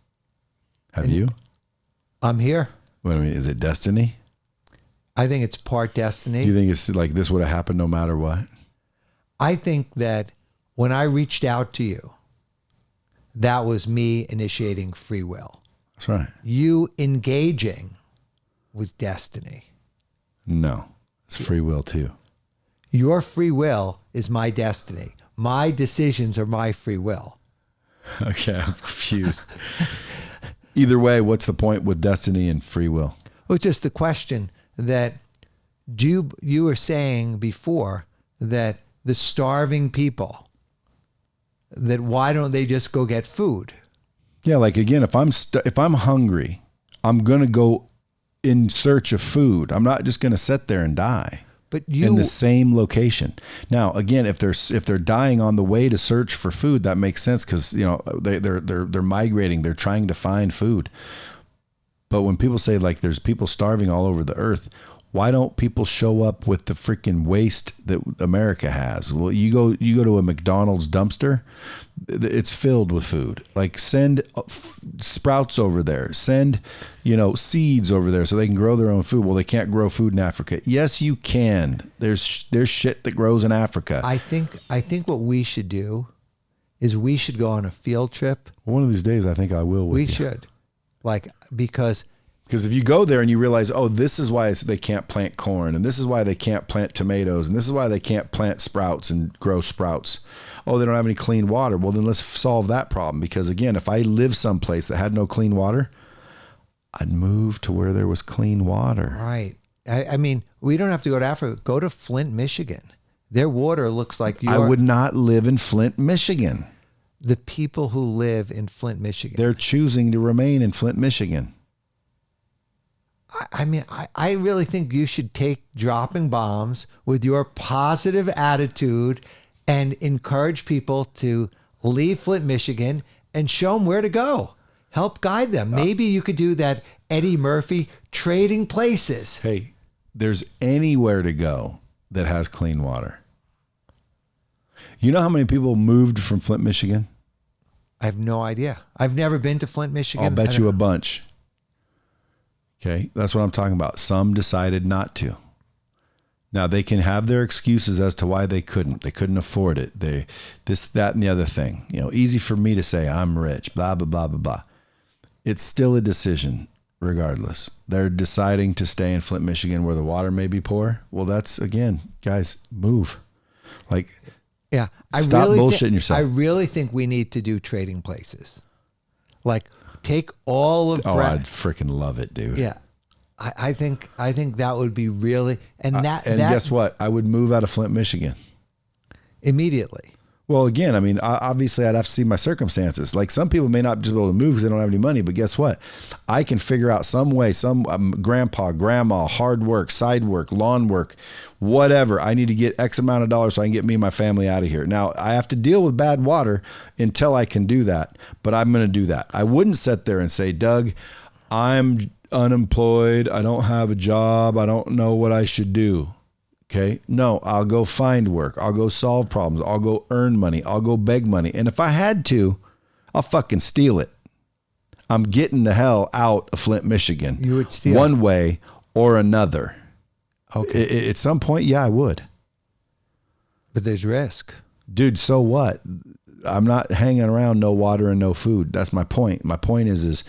Have you? I'm here. What I mean, is it destiny? I think it's part destiny. Do you think it's like this would have happened no matter what? I think that when I reached out to you, that was me initiating free will. That's right. You engaging was destiny. No, it's free will too. Your free will is my destiny. My decisions are my free will. Okay, I'm confused. Either way, what's the point with destiny and free will? Well, it's just the question that you were saying before that the starving people, that why don't they just go get food? Yeah, like again, if I'm hungry, I'm gonna go in search of food. I'm not just gonna sit there and die. But in the same location. Now, again, if they're dying on the way to search for food, that makes sense because they're migrating. They're trying to find food. But when people say like there's people starving all over the earth, why don't people show up with the freaking waste that America has? Well, you go to a McDonald's dumpster, it's filled with food. Like send sprouts over there, send seeds over there so they can grow their own food. Well, they can't grow food in Africa. Yes, you can. There's shit that grows in Africa. I think what we should do is we should go on a field trip. One of these days, I think I will. We should, because if you go there and you realize, oh, this is why they can't plant corn, and this is why they can't plant tomatoes, and this is why they can't plant sprouts and grow sprouts. Oh, they don't have any clean water. Well, then let's solve that problem. Because again, if I lived someplace that had no clean water, I'd move to where there was clean water. Right. I mean, we don't have to go to Africa. Go to Flint, Michigan. Their water looks like I would not live in Flint, Michigan. The people who live in Flint, Michigan. They're choosing to remain in Flint, Michigan. I mean, I really think you should take dropping bombs with your positive attitude and encourage people to leave Flint, Michigan and show them where to go. Help guide them. Maybe you could do that Eddie Murphy trading places. Hey, there's anywhere to go that has clean water. You know how many people moved from Flint, Michigan? I have no idea. I've never been to Flint, Michigan. I'll bet you a bunch. Okay, that's what I'm talking about. Some decided not to. Now they can have their excuses as to why they couldn't. They couldn't afford it. This, that, and the other thing. Easy for me to say I'm rich, blah, blah, blah, blah, blah. It's still a decision. regardless. They're deciding to stay in Flint, Michigan, where the water may be poor. Well, that's, again, guys, move. Like, yeah, stop bullshitting yourself. I really think we need to do trading places. Like, take all of I'd freaking love it, dude. Yeah. I think that would be really, and guess what? I would move out of Flint, Michigan immediately. Well, again, I mean, obviously I'd have to see my circumstances. Like, some people may not just be able to move because they don't have any money, but guess what? I can figure out some way, grandpa, grandma, hard work, side work, lawn work, whatever. I need to get X amount of dollars so I can get me and my family out of here. Now, I have to deal with bad water until I can do that, but I'm going to do that. I wouldn't sit there and say, Doug, I'm unemployed. I don't have a job. I don't know what I should do. Okay. No, I'll go find work. I'll go solve problems. I'll go earn money. I'll go beg money. And if I had to, I'll fucking steal it. I'm getting the hell out of Flint, Michigan. You would steal one way or another. Okay. At some point, yeah, I would. But there's risk. Dude, so what? I'm not hanging around no water and no food. That's my point. My point is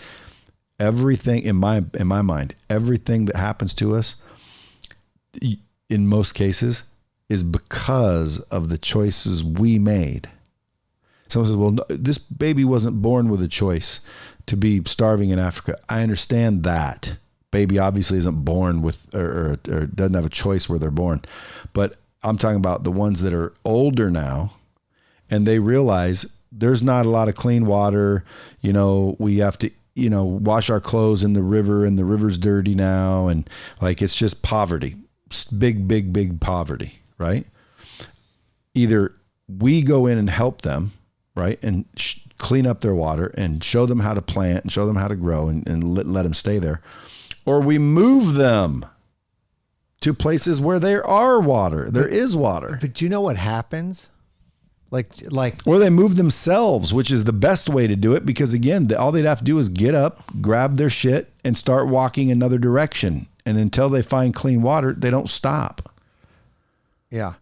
everything in my mind, everything that happens to us, in most cases, is because of the choices we made. Someone says, well, no, this baby wasn't born with a choice to be starving in Africa. I understand that. Baby obviously isn't born with, or doesn't have a choice where they're born. But I'm talking about the ones that are older now, and they realize there's not a lot of clean water. You know, we have to, wash our clothes in the river, and the river's dirty now. And like, it's just poverty. Big poverty, right? Either we go in and help them, right, and clean up their water and show them how to plant and show them how to grow and let them stay there, or we move them to places where there are water. There is water. But you know what happens? Like, or they move themselves, which is the best way to do it, because again, all they'd have to do is get up, grab their shit, and start walking another direction. And until they find clean water, they don't stop. Yeah.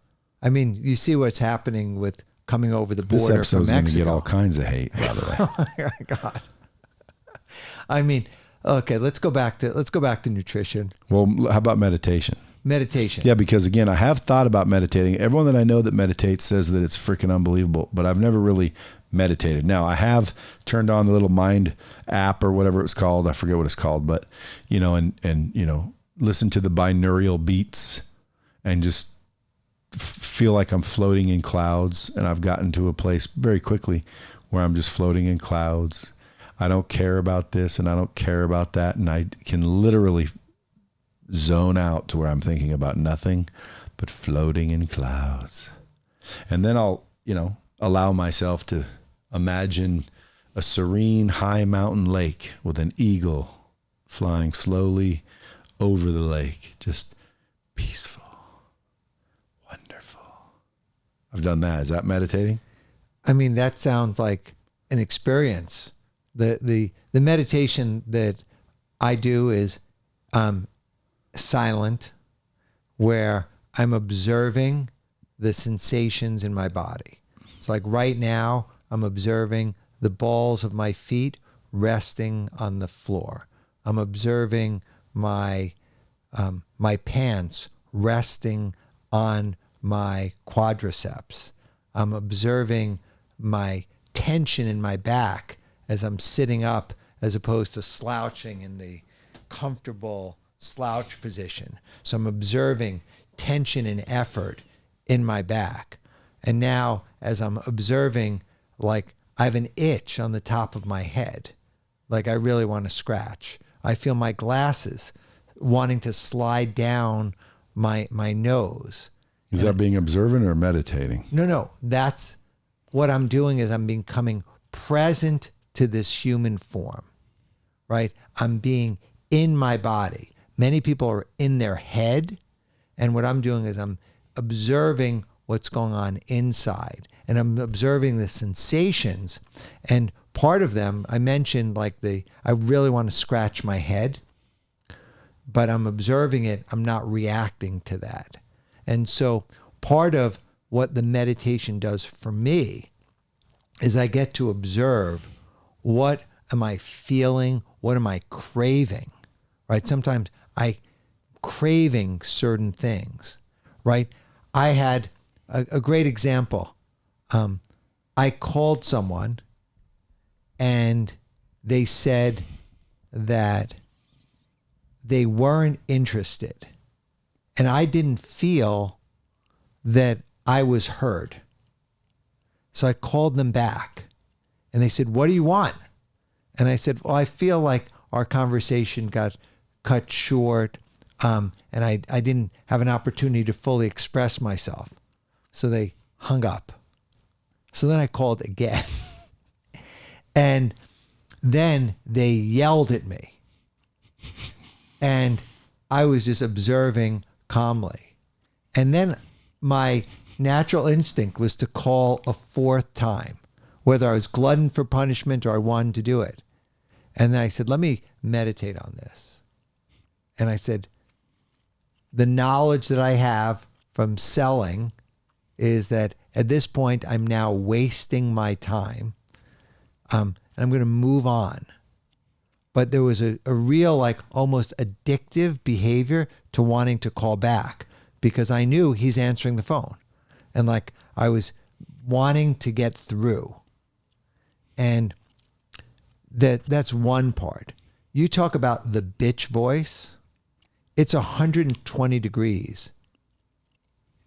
I mean, you see what's happening with coming over the border this episode's from Mexico. Going to get all kinds of hate, by the way. Oh my God. I mean, okay, let's go back to nutrition. Well, how about meditation? Meditation. Yeah, because again, I have thought about meditating. Everyone that I know that meditates says that it's freaking unbelievable, but I've never really meditated. Now, I have turned on the little Mind app or whatever it's called. I forget what it's called, but and listen to the binaural beats and just feel like I'm floating in clouds. And I've gotten to a place very quickly where I'm just floating in clouds. I don't care about this and I don't care about that. And I can literally zone out to where I'm thinking about nothing but floating in clouds. And then I'll, allow myself to imagine a serene high mountain lake with an eagle flying slowly over the lake. Just peaceful, wonderful. I've done that. Is that meditating? I mean, that sounds like an experience. The meditation that I do is silent, where I'm observing the sensations in my body. It's like right now I'm observing the balls of my feet resting on the floor. I'm observing my pants resting on my quadriceps. I'm observing my tension in my back as I'm sitting up, as opposed to slouching in the comfortable slouch position. So I'm observing tension and effort in my back. And now as I'm observing, like I have an itch on the top of my head, like I really want to scratch. I feel my glasses wanting to slide down my nose. Is that being observant or meditating? No. That's what I'm doing, is I'm becoming present to this human form, right? I'm being in my body. Many people are in their head. And what I'm doing is I'm observing what's going on inside. And I'm observing the sensations. And part of them, I mentioned I really want to scratch my head, but I'm observing it. I'm not reacting to that. And so part of what the meditation does for me is I get to observe, what am I feeling? What am I craving? right? Sometimes I craving certain things, right? I had a great example. I called someone and they said that they weren't interested. And I didn't feel that I was heard. So I called them back and they said, "What do you want?" And I said, "Well, I feel like our conversation got cut short and I didn't have an opportunity to fully express myself." So they hung up. So then I called again. And then they yelled at me. And I was just observing calmly. And then my natural instinct was to call a fourth time, whether I was glutton for punishment or I wanted to do it. And then I said, "Let me meditate on this." And I said, the knowledge that I have from selling is that at this point, I'm now wasting my time. And I'm going to move on. But there was a real, like almost addictive behavior to wanting to call back because I knew he's answering the phone. And like I was wanting to get through. And that's one part. You talk about the bitch voice. It's 120 degrees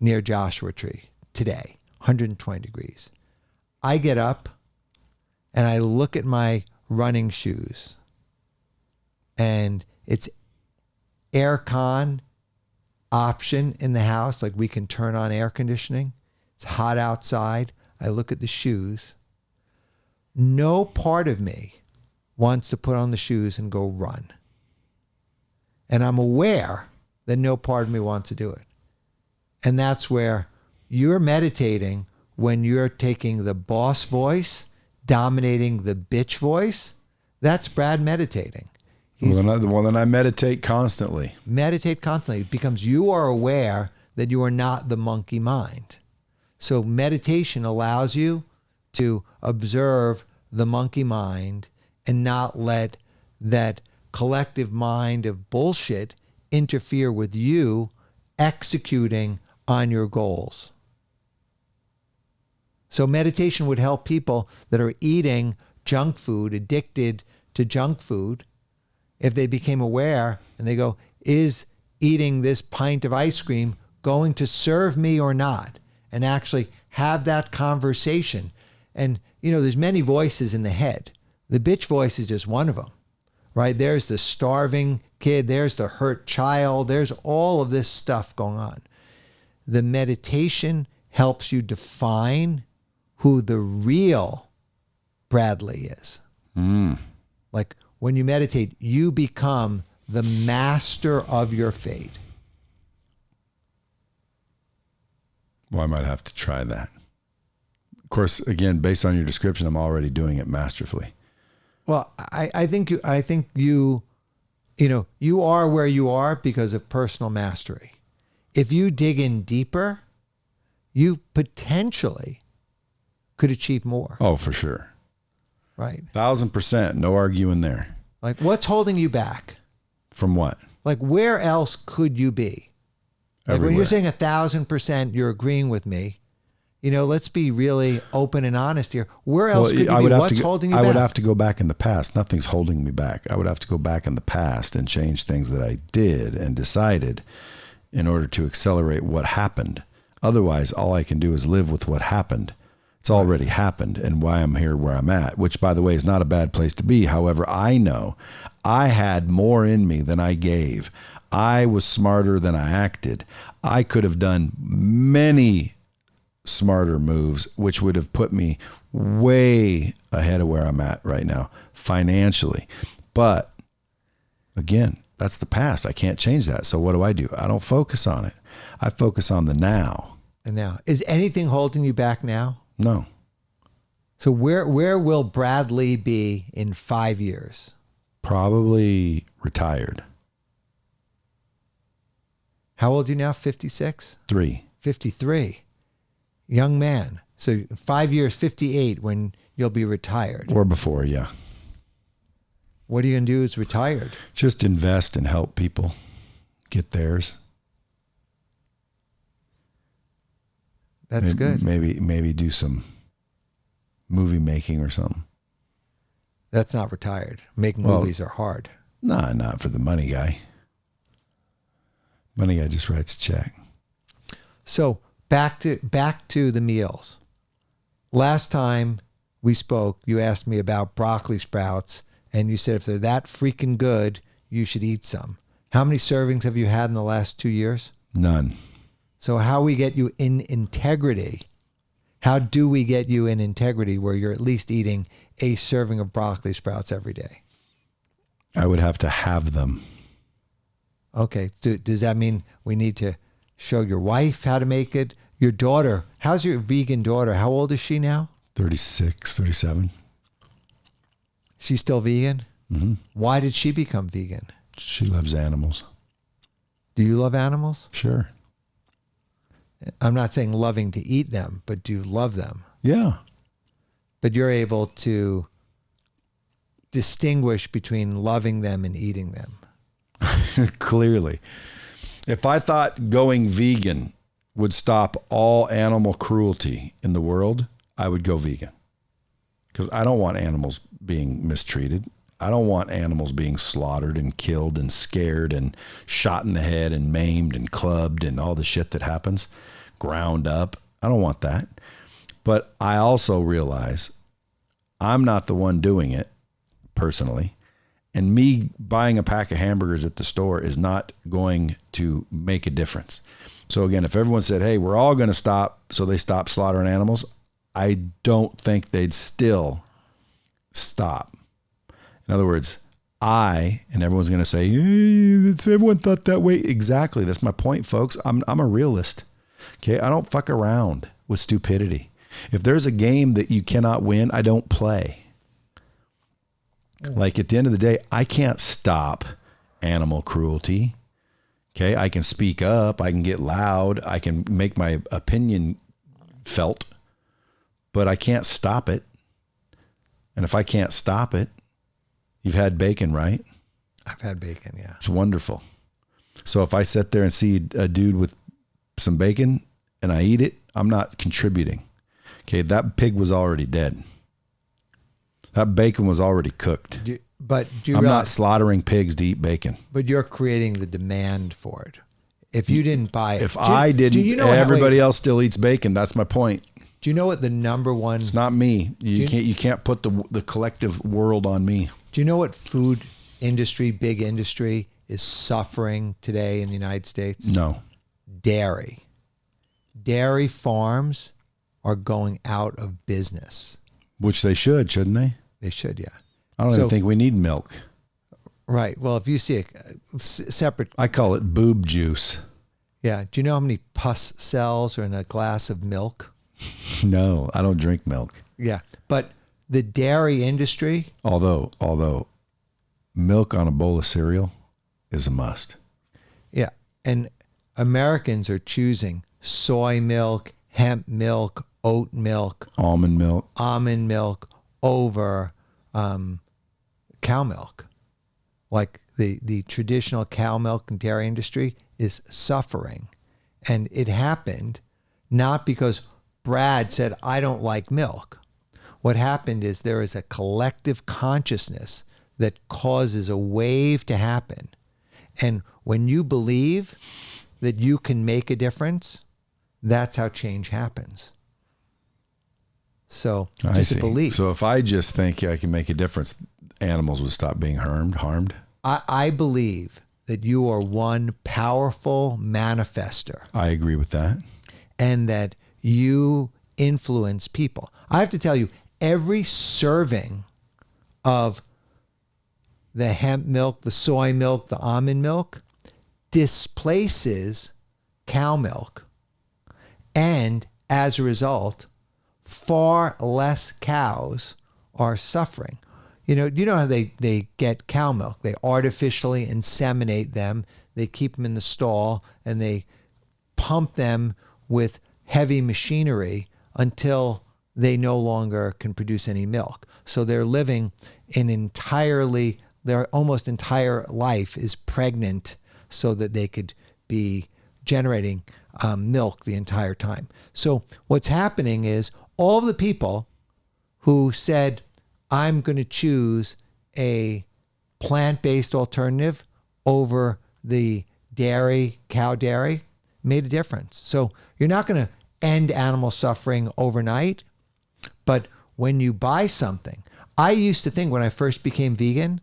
near Joshua Tree today, 120 degrees. I get up and I look at my running shoes and it's air con option in the house. Like we can turn on air conditioning. It's hot outside. I look at the shoes. No part of me wants to put on the shoes and go run. And I'm aware that no part of me wants to do it. And that's where you're meditating when you're taking the boss voice, dominating the bitch voice. That's Brad meditating. Well, then I meditate constantly. Meditate constantly. It becomes you are aware that you are not the monkey mind. So meditation allows you to observe the monkey mind and not let that collective mind of bullshit interfere with you executing on your goals. So meditation would help people that are eating junk food, addicted to junk food, if they became aware and they go, is eating this pint of ice cream going to serve me or not? And actually have that conversation. And, there's many voices in the head. The bitch voice is just one of them, right? There's the starving kid. There's the hurt child. There's all of this stuff going on. The meditation helps you define who the real Bradley is. Like when you meditate, you become the master of your fate. Well, I might have to try that. Of course, again, based on your description, I'm already doing it masterfully. Well, I think you are where you are because of personal mastery. If you dig in deeper, you potentially could achieve more. Oh, for sure. Right. 1,000%. No arguing there. Like, what's holding you back? From what? Like, where else could you be? Like Everywhere. when you're saying 1,000%, you're agreeing with me. Let's be really open and honest here. Where else could you be? What's holding you back? I would have to go back in the past. Nothing's holding me back. I would have to go back in the past and change things that I did and decided in order to accelerate what happened. Otherwise, all I can do is live with what happened. It's already happened and why I'm here where I'm at, which, by the way, is not a bad place to be. However, I know I had more in me than I gave. I was smarter than I acted. I could have done many smarter moves, which would have put me way ahead of where I'm at right now financially. But again, that's the past. I can't change that. So what do? I don't focus on it. I focus on the now. And now, is anything holding you back now? No. So where will Bradley be in 5 years? Probably retired. How old are you now? 56? 3. 53. Young man. So 5 years, 58 when you'll be retired. Or before, yeah. What are you going to do as retired? Just invest and help people get theirs. That's good. Maybe do some movie making or something. That's not retired. Making movies are hard. Nah, not for the money guy. Money guy just writes a check. So back to the meals. Last time we spoke, you asked me about broccoli sprouts, and you said if they're that freaking good, you should eat some. How many servings have you had in the last 2 years? None. So how we get you in integrity? How do we get you in integrity where you're at least eating a serving of broccoli sprouts every day? I would have to have them. Okay. Does that mean we need to show your wife how to make it? Your daughter, how's your vegan daughter? How old is she now? 36, 37. She's still vegan? Mm-hmm. Why did she become vegan? She loves animals. Do you love animals? Sure. I'm not saying loving to eat them, but do you love them? Yeah. But you're able to distinguish between loving them and eating them. Clearly. If I thought going vegan would stop all animal cruelty in the world, I would go vegan. Because I don't want animals being mistreated. I don't want animals being slaughtered and killed and scared and shot in the head and maimed and clubbed and all the shit that happens, ground up. I don't want that. But I also realize I'm not the one doing it personally. And me buying a pack of hamburgers at the store is not going to make a difference. So again, if everyone said, hey, we're all going to stop, so they stop slaughtering animals, I don't think they'd still stop. In other words, and everyone's going to say, hey, everyone thought that way. Exactly. That's my point, folks. I'm a realist. Okay. I don't fuck around with stupidity. If there's a game that you cannot win, I don't play. Like at the end of the day, I can't stop animal cruelty. Okay. I can speak up. I can get loud. I can make my opinion felt, but I can't stop it. And if I can't stop it, you've had bacon, right? I've had bacon, yeah. It's wonderful. So if I sit there and see a dude with some bacon and I eat it, I'm not contributing. Okay, that pig was already dead. That bacon was already cooked. I'm not slaughtering pigs to eat bacon. But you're creating the demand for it. If you didn't buy it. If I didn't, everybody else still eats bacon. That's my point. Do you know what the number one... It's not me. You can't put the collective world on me. Do you know what food industry, big industry, is suffering today in the United States? No. Dairy. Dairy farms are going out of business. Which they should, shouldn't they? They should, yeah. I don't even think we need milk. Right. Well, if you see a separate... I call it boob juice. Yeah. Do you know how many pus cells are in a glass of milk? No, I don't drink milk. Yeah. But the dairy industry... Although milk on a bowl of cereal is a must. Yeah. And Americans are choosing soy milk, hemp milk, oat milk, almond milk over cow milk. Like the traditional cow milk and dairy industry is suffering. And it happened not because Brad said, I don't like milk. What happened is there is a collective consciousness that causes a wave to happen. And when you believe that you can make a difference, that's how change happens. So just a belief. So if I just think I can make a difference, animals would stop being harmed. I believe that you are one powerful manifester. I agree with that. And that you influence people. I have to tell you, every serving of the hemp milk, the soy milk, the almond milk displaces cow milk. And as a result, far less cows are suffering. You know how they get cow milk? They artificially inseminate them. They keep them in the stall and they pump them with heavy machinery until they no longer can produce any milk. So they're living an entirely their almost entire life is pregnant so that they could be generating milk the entire time. So what's happening is all of the people who said, I'm going to choose a plant-based alternative over the cow dairy, made a difference. So you're not going to end animal suffering overnight, but when you buy something, I used to think when I first became vegan,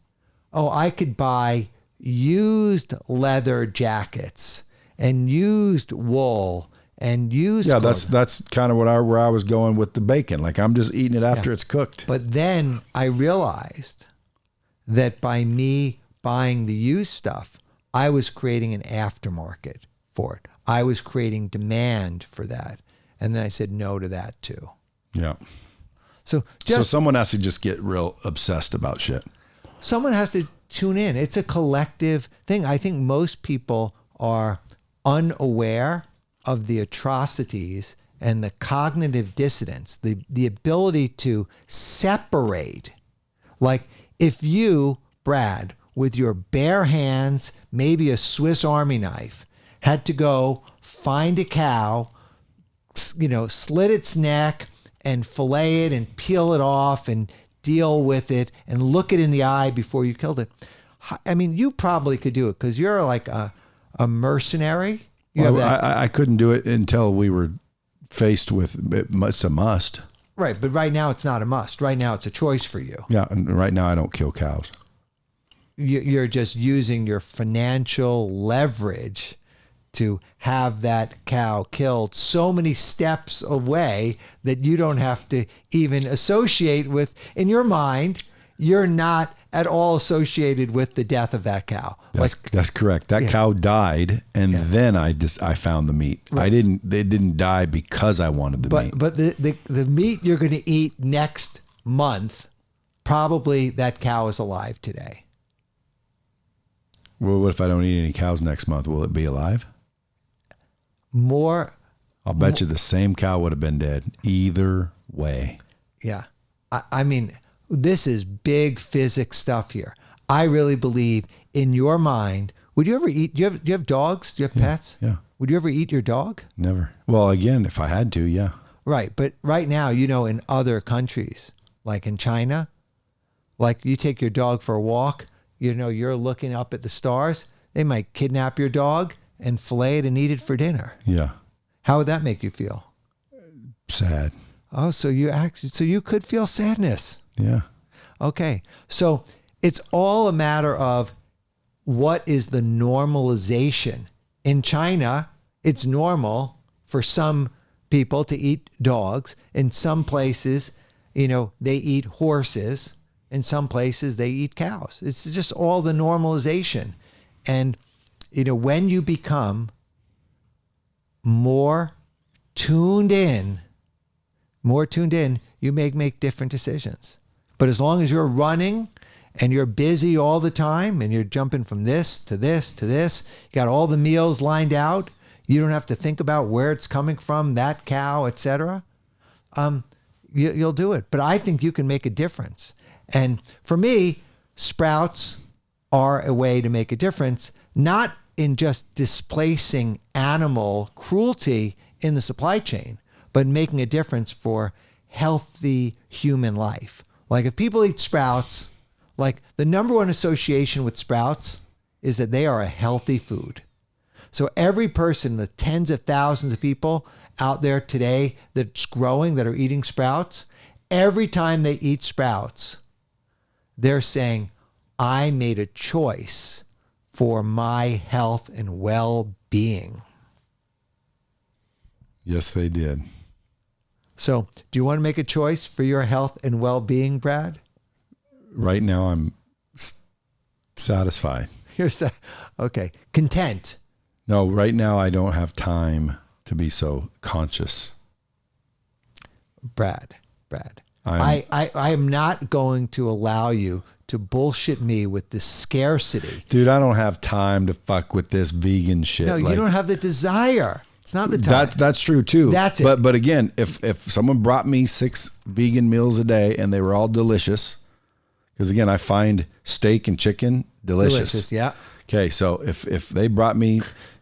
I could buy used leather jackets and used wool and used clothes. That's kind of where I was going with the bacon. Like, I'm just eating it after it's cooked. But then I realized that by me buying the used stuff, I was creating an aftermarket for it. I was creating demand for that. And then I said no to that too. Yeah. So someone has to just get real obsessed about shit. Someone has to tune in. It's a collective thing. I think most people are unaware of the atrocities and the cognitive dissonance, the ability to separate. Like, if you, Brad, with your bare hands, maybe a Swiss Army knife, had to go find a cow, slit its neck and fillet it and peel it off and deal with it and look it in the eye before you killed it. I mean, you probably could do it because you're like a mercenary. I couldn't do it until we were faced with it's a must. Right, but right now it's not a must. Right now it's a choice for you. Yeah, and right now I don't kill cows. You're just using your financial leverage to have that cow killed so many steps away that you don't have to even associate with, in your mind, you're not at all associated with the death of that cow. That's correct. That cow died, and then I found the meat. Right. They didn't die because I wanted the meat. But the meat you're going to eat next month, probably that cow is alive today. Well, what if I don't eat any cows next month? Will it be alive? I'll bet you the same cow would have been dead either way. Yeah. I mean, this is big physics stuff here. I really believe in your mind. Would you ever eat? Do you have dogs? Do you have pets? Yeah. Would you ever eat your dog? Never. Well, again, if I had to, yeah. Right. But right now, in other countries, like in China, like you take your dog for a walk, you're looking up at the stars. They might kidnap your dog and fillet it and eat it for dinner. Yeah. How would that make you feel? Sad. Oh, so you could feel sadness. Yeah. Okay. So it's all a matter of what is the normalization. In China, it's normal for some people to eat dogs. In some places, they eat horses. In some places, they eat cows. It's just all the normalization. And, when you become more tuned in, you make different decisions. But as long as you're running and you're busy all the time and you're jumping from this to this to this, you got all the meals lined out, you don't have to think about where it's coming from, that cow, etc. You'll do it. But I think you can make a difference. And for me, sprouts are a way to make a difference, not in just displacing animal cruelty in the supply chain, but making a difference for healthy human life. Like if people eat sprouts, like the number one association with sprouts is that they are a healthy food. So every person, the tens of thousands of people out there today that's growing, that are eating sprouts, every time they eat sprouts, they're saying, I made a choice for my health and well-being. Yes, they did. So do you want to make a choice for your health and well-being, Brad? Right now, I'm satisfied. Okay. Content. No, right now, I don't have time to be so conscious. Brad. I am not going to allow you to bullshit me with the scarcity. Dude, I don't have time to fuck with this vegan shit. No, you don't have the desire. It's not the time. That's true too. That's it. But again, if someone brought me 6 vegan meals a day and they were all delicious, Because again, I find steak and chicken delicious. Yeah. Okay, so if they brought me,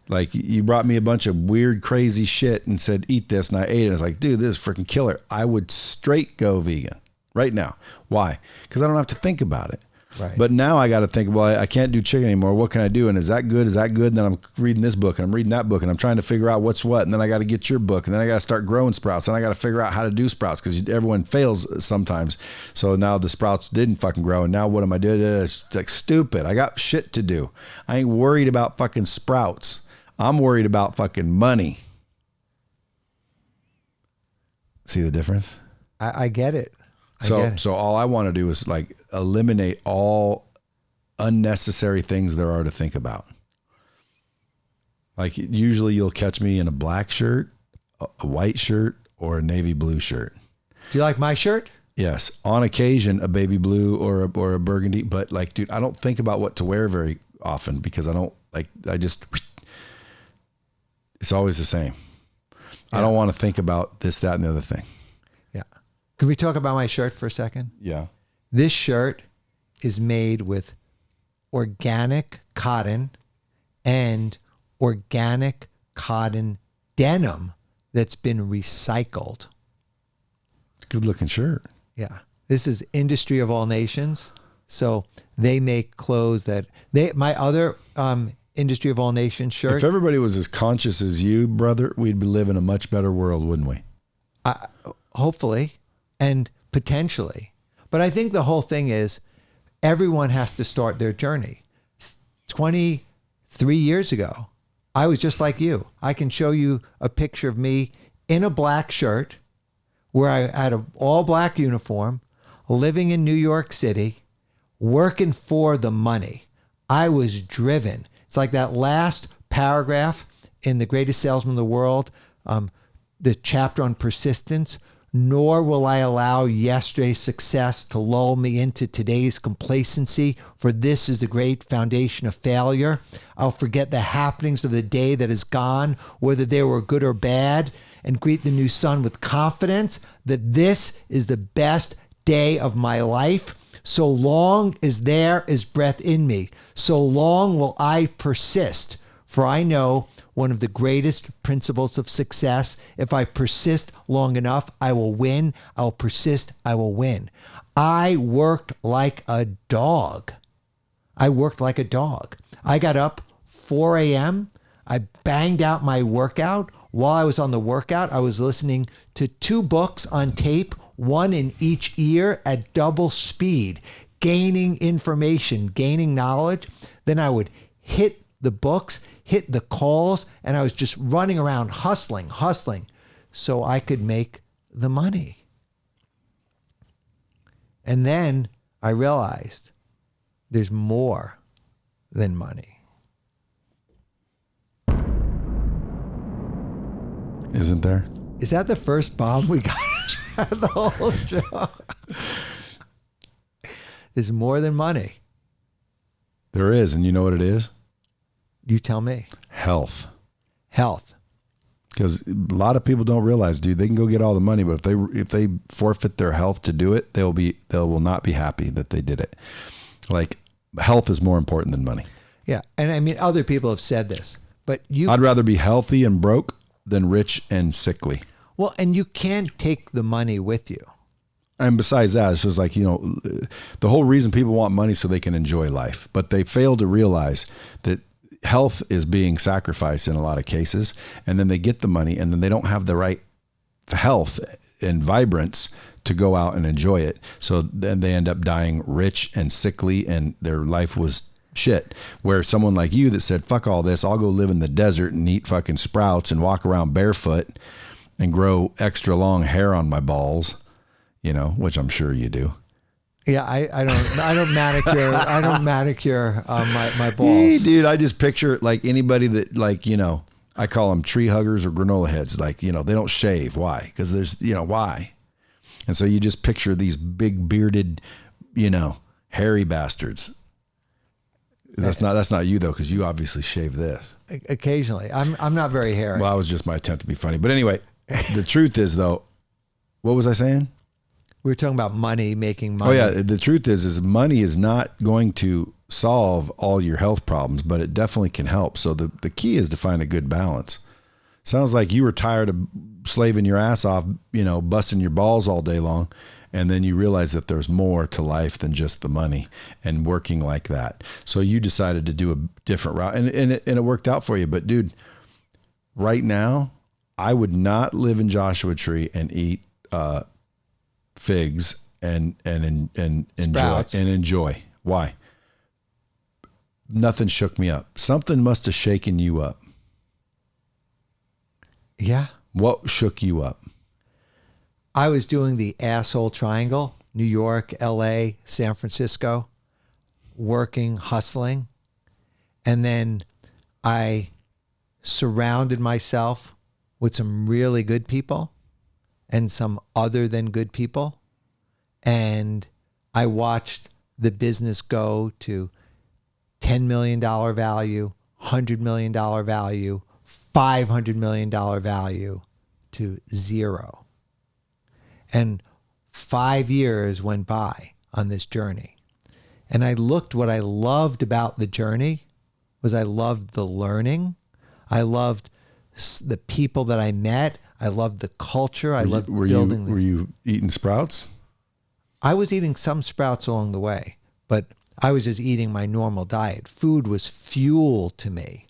like you brought me a bunch of weird, crazy shit and said, eat this, and I ate it, and I was like, dude, this is freaking killer. I would straight go vegan right now. Why? Because I don't have to think about it. Right. But now I got to think, well, I can't do chicken anymore. What can I do? And is that good? Is that good? And then I'm reading this book and I'm reading that book and I'm trying to figure out what's what. And then I got to get your book and then I got to start growing sprouts and I got to figure out how to do sprouts because everyone fails sometimes. So now the sprouts didn't fucking grow. And now what am I doing? It's like stupid. I got shit to do. I ain't worried about fucking sprouts. I'm worried about fucking money. See the difference? I get it. So all I want to do is like eliminate all unnecessary things there are to think about. Like usually you'll catch me in a black shirt, a white shirt, or a navy blue shirt. Do you like my shirt? Yes. On occasion, a baby blue or a burgundy. But like, dude, I don't think about what to wear very often because it's always the same. Yeah. I don't want to think about this, that, and the other thing. Yeah. Can we talk about my shirt for a second? Yeah. This shirt is made with organic cotton and organic cotton denim that's been recycled. Good looking shirt. Yeah. This is Industry of All Nations. So they make clothes that my other Industry of All Nations shirt. If everybody was as conscious as you, brother, we'd live in a much better world, wouldn't we? Hopefully and potentially. But I think the whole thing is everyone has to start their journey. 23 years ago, I was just like you. I can show you a picture of me in a black shirt where I had an all black uniform, living in New York City, working for the money. I was driven. It's like that last paragraph in The Greatest Salesman of the World, the chapter on persistence. Nor will I allow yesterday's success to lull me into today's complacency, for this is the great foundation of failure. I'll forget the happenings of the day that is gone, whether they were good or bad, and greet the new sun with confidence that this is the best day of my life. So long as there is breath in me, so long will I persist. For I know one of the greatest principles of success, if I persist long enough, I will win. I'll persist, I will win. I worked like a dog. I got up 4 a.m. I banged out my workout. While I was on the workout, I was listening to 2 books on tape, one in each ear at double speed, gaining information, gaining knowledge. Then I would hit the books, hit the calls, and I was just running around hustling so I could make the money. And then I realized there's more than money. Isn't there? Is that the first bomb we got the whole show? There's more than money. There is, and you know what it is? You tell me. Health. Because a lot of people don't realize, dude, they can go get all the money, but if they forfeit their health to do it, they will not be happy that they did it. Like, health is more important than money. Yeah, and I mean, other people have said this, but I'd rather be healthy and broke than rich and sickly. Well, and you can't take the money with you. And besides that, it's just like, the whole reason people want money is so they can enjoy life, but they fail to realize that health is being sacrificed in a lot of cases. And then they get the money and then they don't have the right health and vibrance to go out and enjoy it. So then they end up dying rich and sickly and their life was shit. Where someone like you that said, fuck all this, I'll go live in the desert and eat fucking sprouts and walk around barefoot and grow extra long hair on my balls, which I'm sure you do. Yeah, I don't manicure. I don't manicure my balls. Hey, dude, I just picture like anybody that I call them tree huggers or granola heads. Like, they don't shave. Why? Because there's, why? And so you just picture these big bearded, hairy bastards. That's not you though, because you obviously shave this. Occasionally, I'm not very hairy. Well, that was just my attempt to be funny. But anyway, the truth is though, what was I saying? we were talking about money, making money. Oh yeah, the truth is money is not going to solve all your health problems, but it definitely can help. So the key is to find a good balance. Sounds like you were tired of slaving your ass off, busting your balls all day long. And then you realize that there's more to life than just the money and working like that. So you decided to do a different route, and it worked out for you. But dude, right now, I would not live in Joshua Tree and eat figs and enjoy. Why? Nothing shook me up. Something must have shaken you up. Yeah. What shook you up? I was doing the asshole triangle, New York, LA, San Francisco, working, hustling. And then I surrounded myself with some really good people and some other than good people. And I watched the business go to $10 million value, $100 million value, $500 million value to zero. And 5 years went by on this journey. And I looked, what I loved about the journey was I loved the learning. I loved the people that I met. I loved the culture. I loved building. Were you eating sprouts? I was eating some sprouts along the way, but I was just eating my normal diet. Food was fuel to me,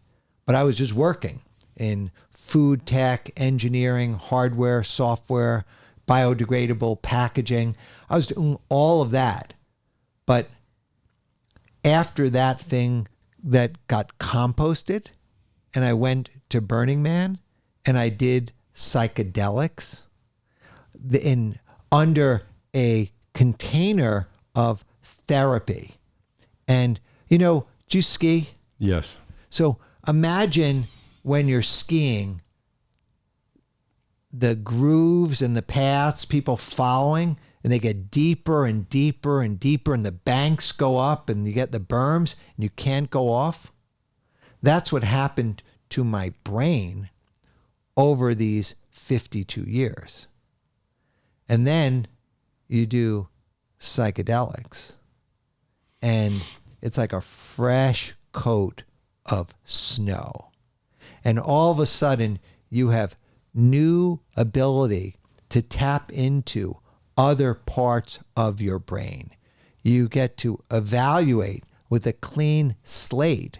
but I was just working in food tech, engineering, hardware, software, biodegradable packaging. I was doing all of that. But after that thing that got composted, and I went to Burning Man and I did psychedelics under a container of therapy. And, do you ski? Yes. So imagine when you're skiing, the grooves and the paths, people following, and they get deeper and deeper and deeper, and the banks go up, and you get the berms, and you can't go off. That's what happened to my brain over these 52 years. And then you do psychedelics, and it's like a fresh coat of snow. And all of a sudden, you have new ability to tap into other parts of your brain. You get to evaluate with a clean slate.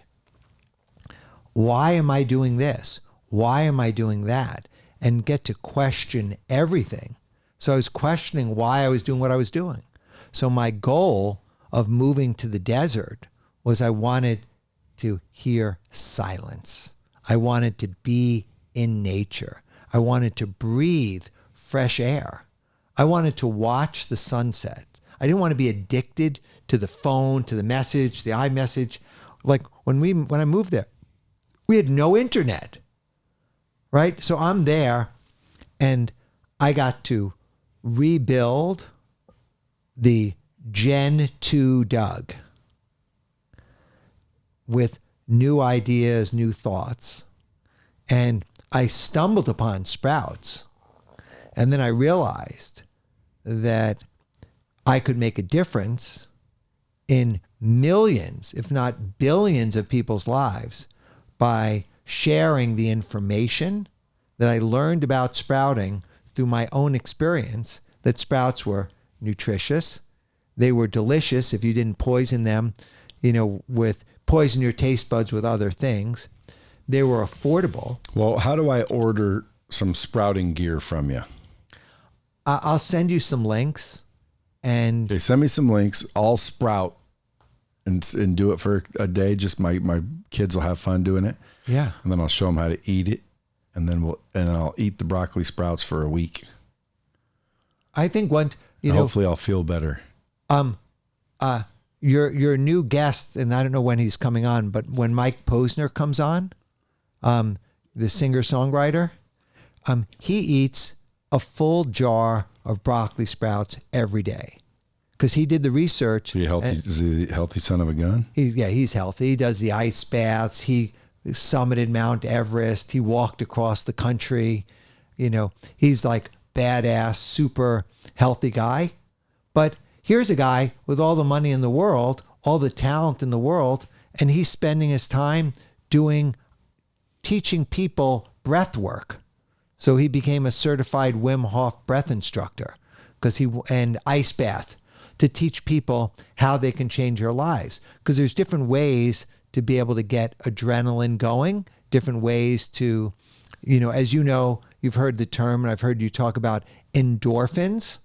Why am I doing this? Why am I doing that? And get to question everything. So I was questioning why I was doing what I was doing. So my goal of moving to the desert was I wanted to hear silence. I wanted to be in nature. I wanted to breathe fresh air. I wanted to watch the sunset. I didn't want to be addicted to the phone, to the message, the iMessage. Like when I moved there, we had no internet, right? So I'm there and I got to rebuild the Gen 2 Doug with new ideas, new thoughts. And I stumbled upon sprouts. And then I realized that I could make a difference in millions, if not billions of people's lives by sharing the information that I learned about sprouting through my own experience, that sprouts were nutritious. They were delicious if you didn't poison them, with poison your taste buds with other things. They were affordable. Well, how do I order some sprouting gear from you? I'll send you some links. And okay, send me some links. I'll sprout and do it for a day. Just my kids will have fun doing it. Yeah. And then I'll show them how to eat it. And then I'll eat the broccoli sprouts for a week. I think hopefully I'll feel better. Your new guest, and I don't know when he's coming on, but when Mike Posner comes on, the singer-songwriter, he eats a full jar of broccoli sprouts every day because he did the research. Is he a healthy son of a gun? He's healthy. He does the ice baths. He summited Mount Everest. He walked across the country. He's like badass, super healthy guy. But here's a guy with all the money in the world, all the talent in the world, and he's spending his time teaching people breath work. So he became a certified Wim Hof breath instructor and ice bath to teach people how they can change their lives. Because there's different ways to be able to get adrenaline going, different ways to, as you know, you've heard the term, and I've heard you talk about endorphins.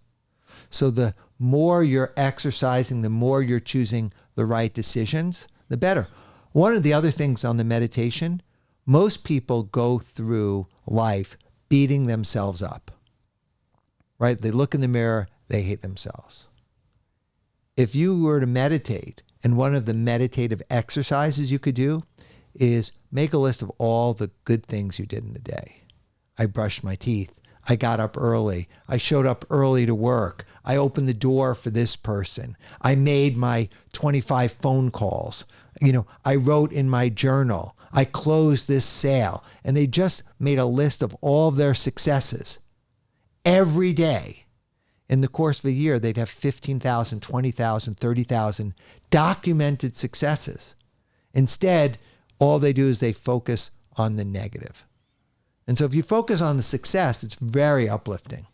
So the more you're exercising, the more you're choosing the right decisions, the better. One of the other things on the meditation, most people go through life beating themselves up, right? They look in the mirror, they hate themselves. If you were to meditate, and one of the meditative exercises you could do is make a list of all the good things you did in the day. I brushed my teeth. I got up early. I showed up early to work. I opened the door for this person. I made my 25 phone calls. I wrote in my journal. I closed this sale. And they just made a list of all of their successes every day. In the course of a year, they'd have 15,000, 20,000, 30,000 documented successes. Instead, all they do is they focus on the negative. And so if you focus on the success, it's very uplifting.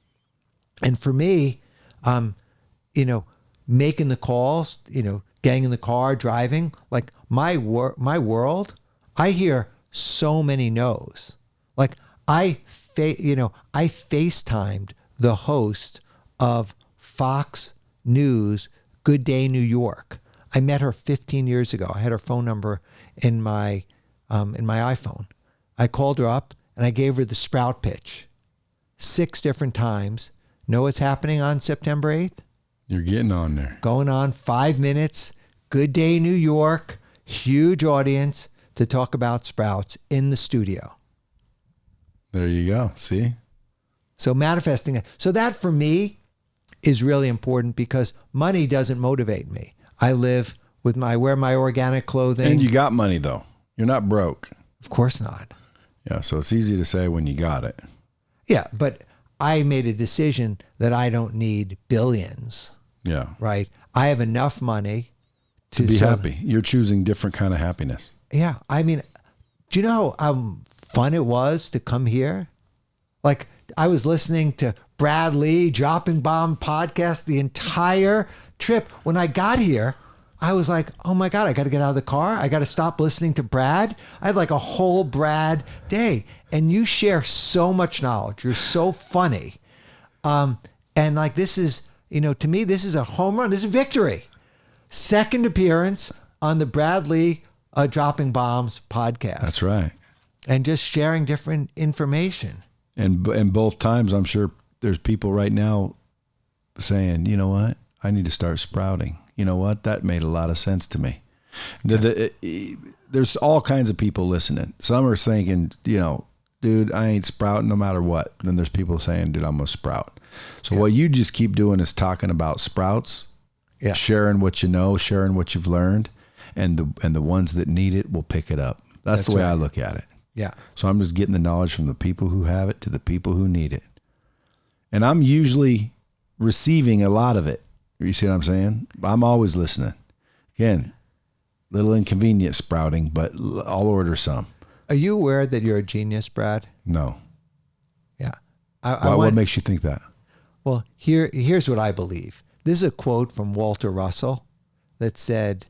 And for me, making the calls, getting in the car, driving, like my world, I hear so many no's. Like I FaceTimed the host of Fox News, Good Day New York. I met her 15 years ago. I had her phone number in my iPhone. I called her up and I gave her the Sprout pitch 6 different times. Know what's happening on September 8th? You're getting on there. Going on 5 minutes. Good Day New York. Huge audience to talk about sprouts in the studio. There you go. See? So manifesting it. So that for me is really important because money doesn't motivate me. I live with wear my organic clothing. And you got money though. You're not broke. Of course not. Yeah. So it's easy to say when you got it. Yeah. But I made a decision that I don't need billions. Yeah. Right. I have enough money to be happy. You're choosing different kind of happiness. Yeah. I mean, do you know how fun it was to come here? Like I was listening to Brad Lee, Dropping Bomb podcast the entire trip. When I got here, I was like, oh my God, I got to get out of the car. I got to stop listening to Brad. I had like a whole Brad day. And you share so much knowledge. You're so funny. And like this is, to me, this is a home run. This is a victory. Second appearance on the Brad Lee Dropping Bombs podcast. That's right. And just sharing different information. And both times, I'm sure there's people right now saying, you know what? I need to start sprouting. You know what? That made a lot of sense to me. There's all kinds of people listening. Some are thinking, dude, I ain't sprouting no matter what. Then there's people saying, dude, I'm going to sprout. So what you just keep doing is talking about sprouts, sharing what you know, sharing what you've learned, and the ones that need it will pick it up. That's the way I look at it. Yeah. So I'm just getting the knowledge from the people who have it to the people who need it. And I'm usually receiving a lot of it. You see what I'm saying? I'm always listening. Again, little inconvenient sprouting, but I'll order some. Are you aware that you're a genius, Brad? No. Yeah. What makes you think that? Well, here's what I believe. This is a quote from Walter Russell that said,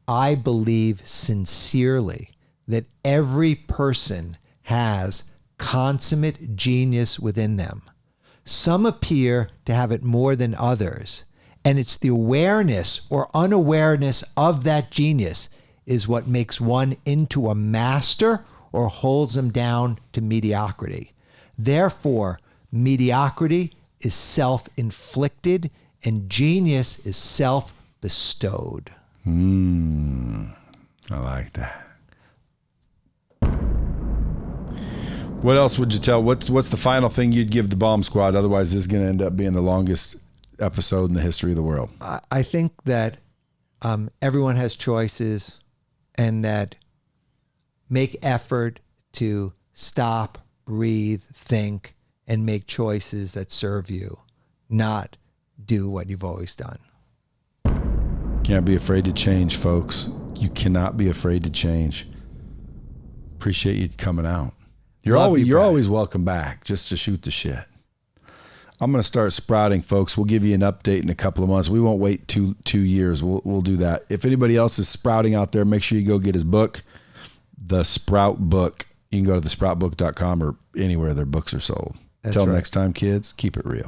I believe sincerely that every person has consummate genius within them. Some appear to have it more than others, and it's the awareness or unawareness of that genius is what makes one into a master or holds them down to mediocrity. Therefore, mediocrity is self-inflicted and genius is self-bestowed. I like that. What else would you tell? What's the final thing you'd give the Bomb Squad? Otherwise, this is going to end up being the longest episode in the history of the world. I think that everyone has choices, and that make effort to stop, breathe, think, and make choices that serve you, not do what you've always done. Can't be afraid to change, folks. You cannot be afraid to change. Appreciate you coming out. You're always welcome back, just to shoot the shit. I'm going to start sprouting, folks. We'll give you an update in a couple of months. We won't wait two years. We'll do that. If anybody else is sprouting out there, make sure you go get his book, The Sprout Book. You can go to thesproutbook.com or anywhere their books are sold. Until next time, kids, keep it real.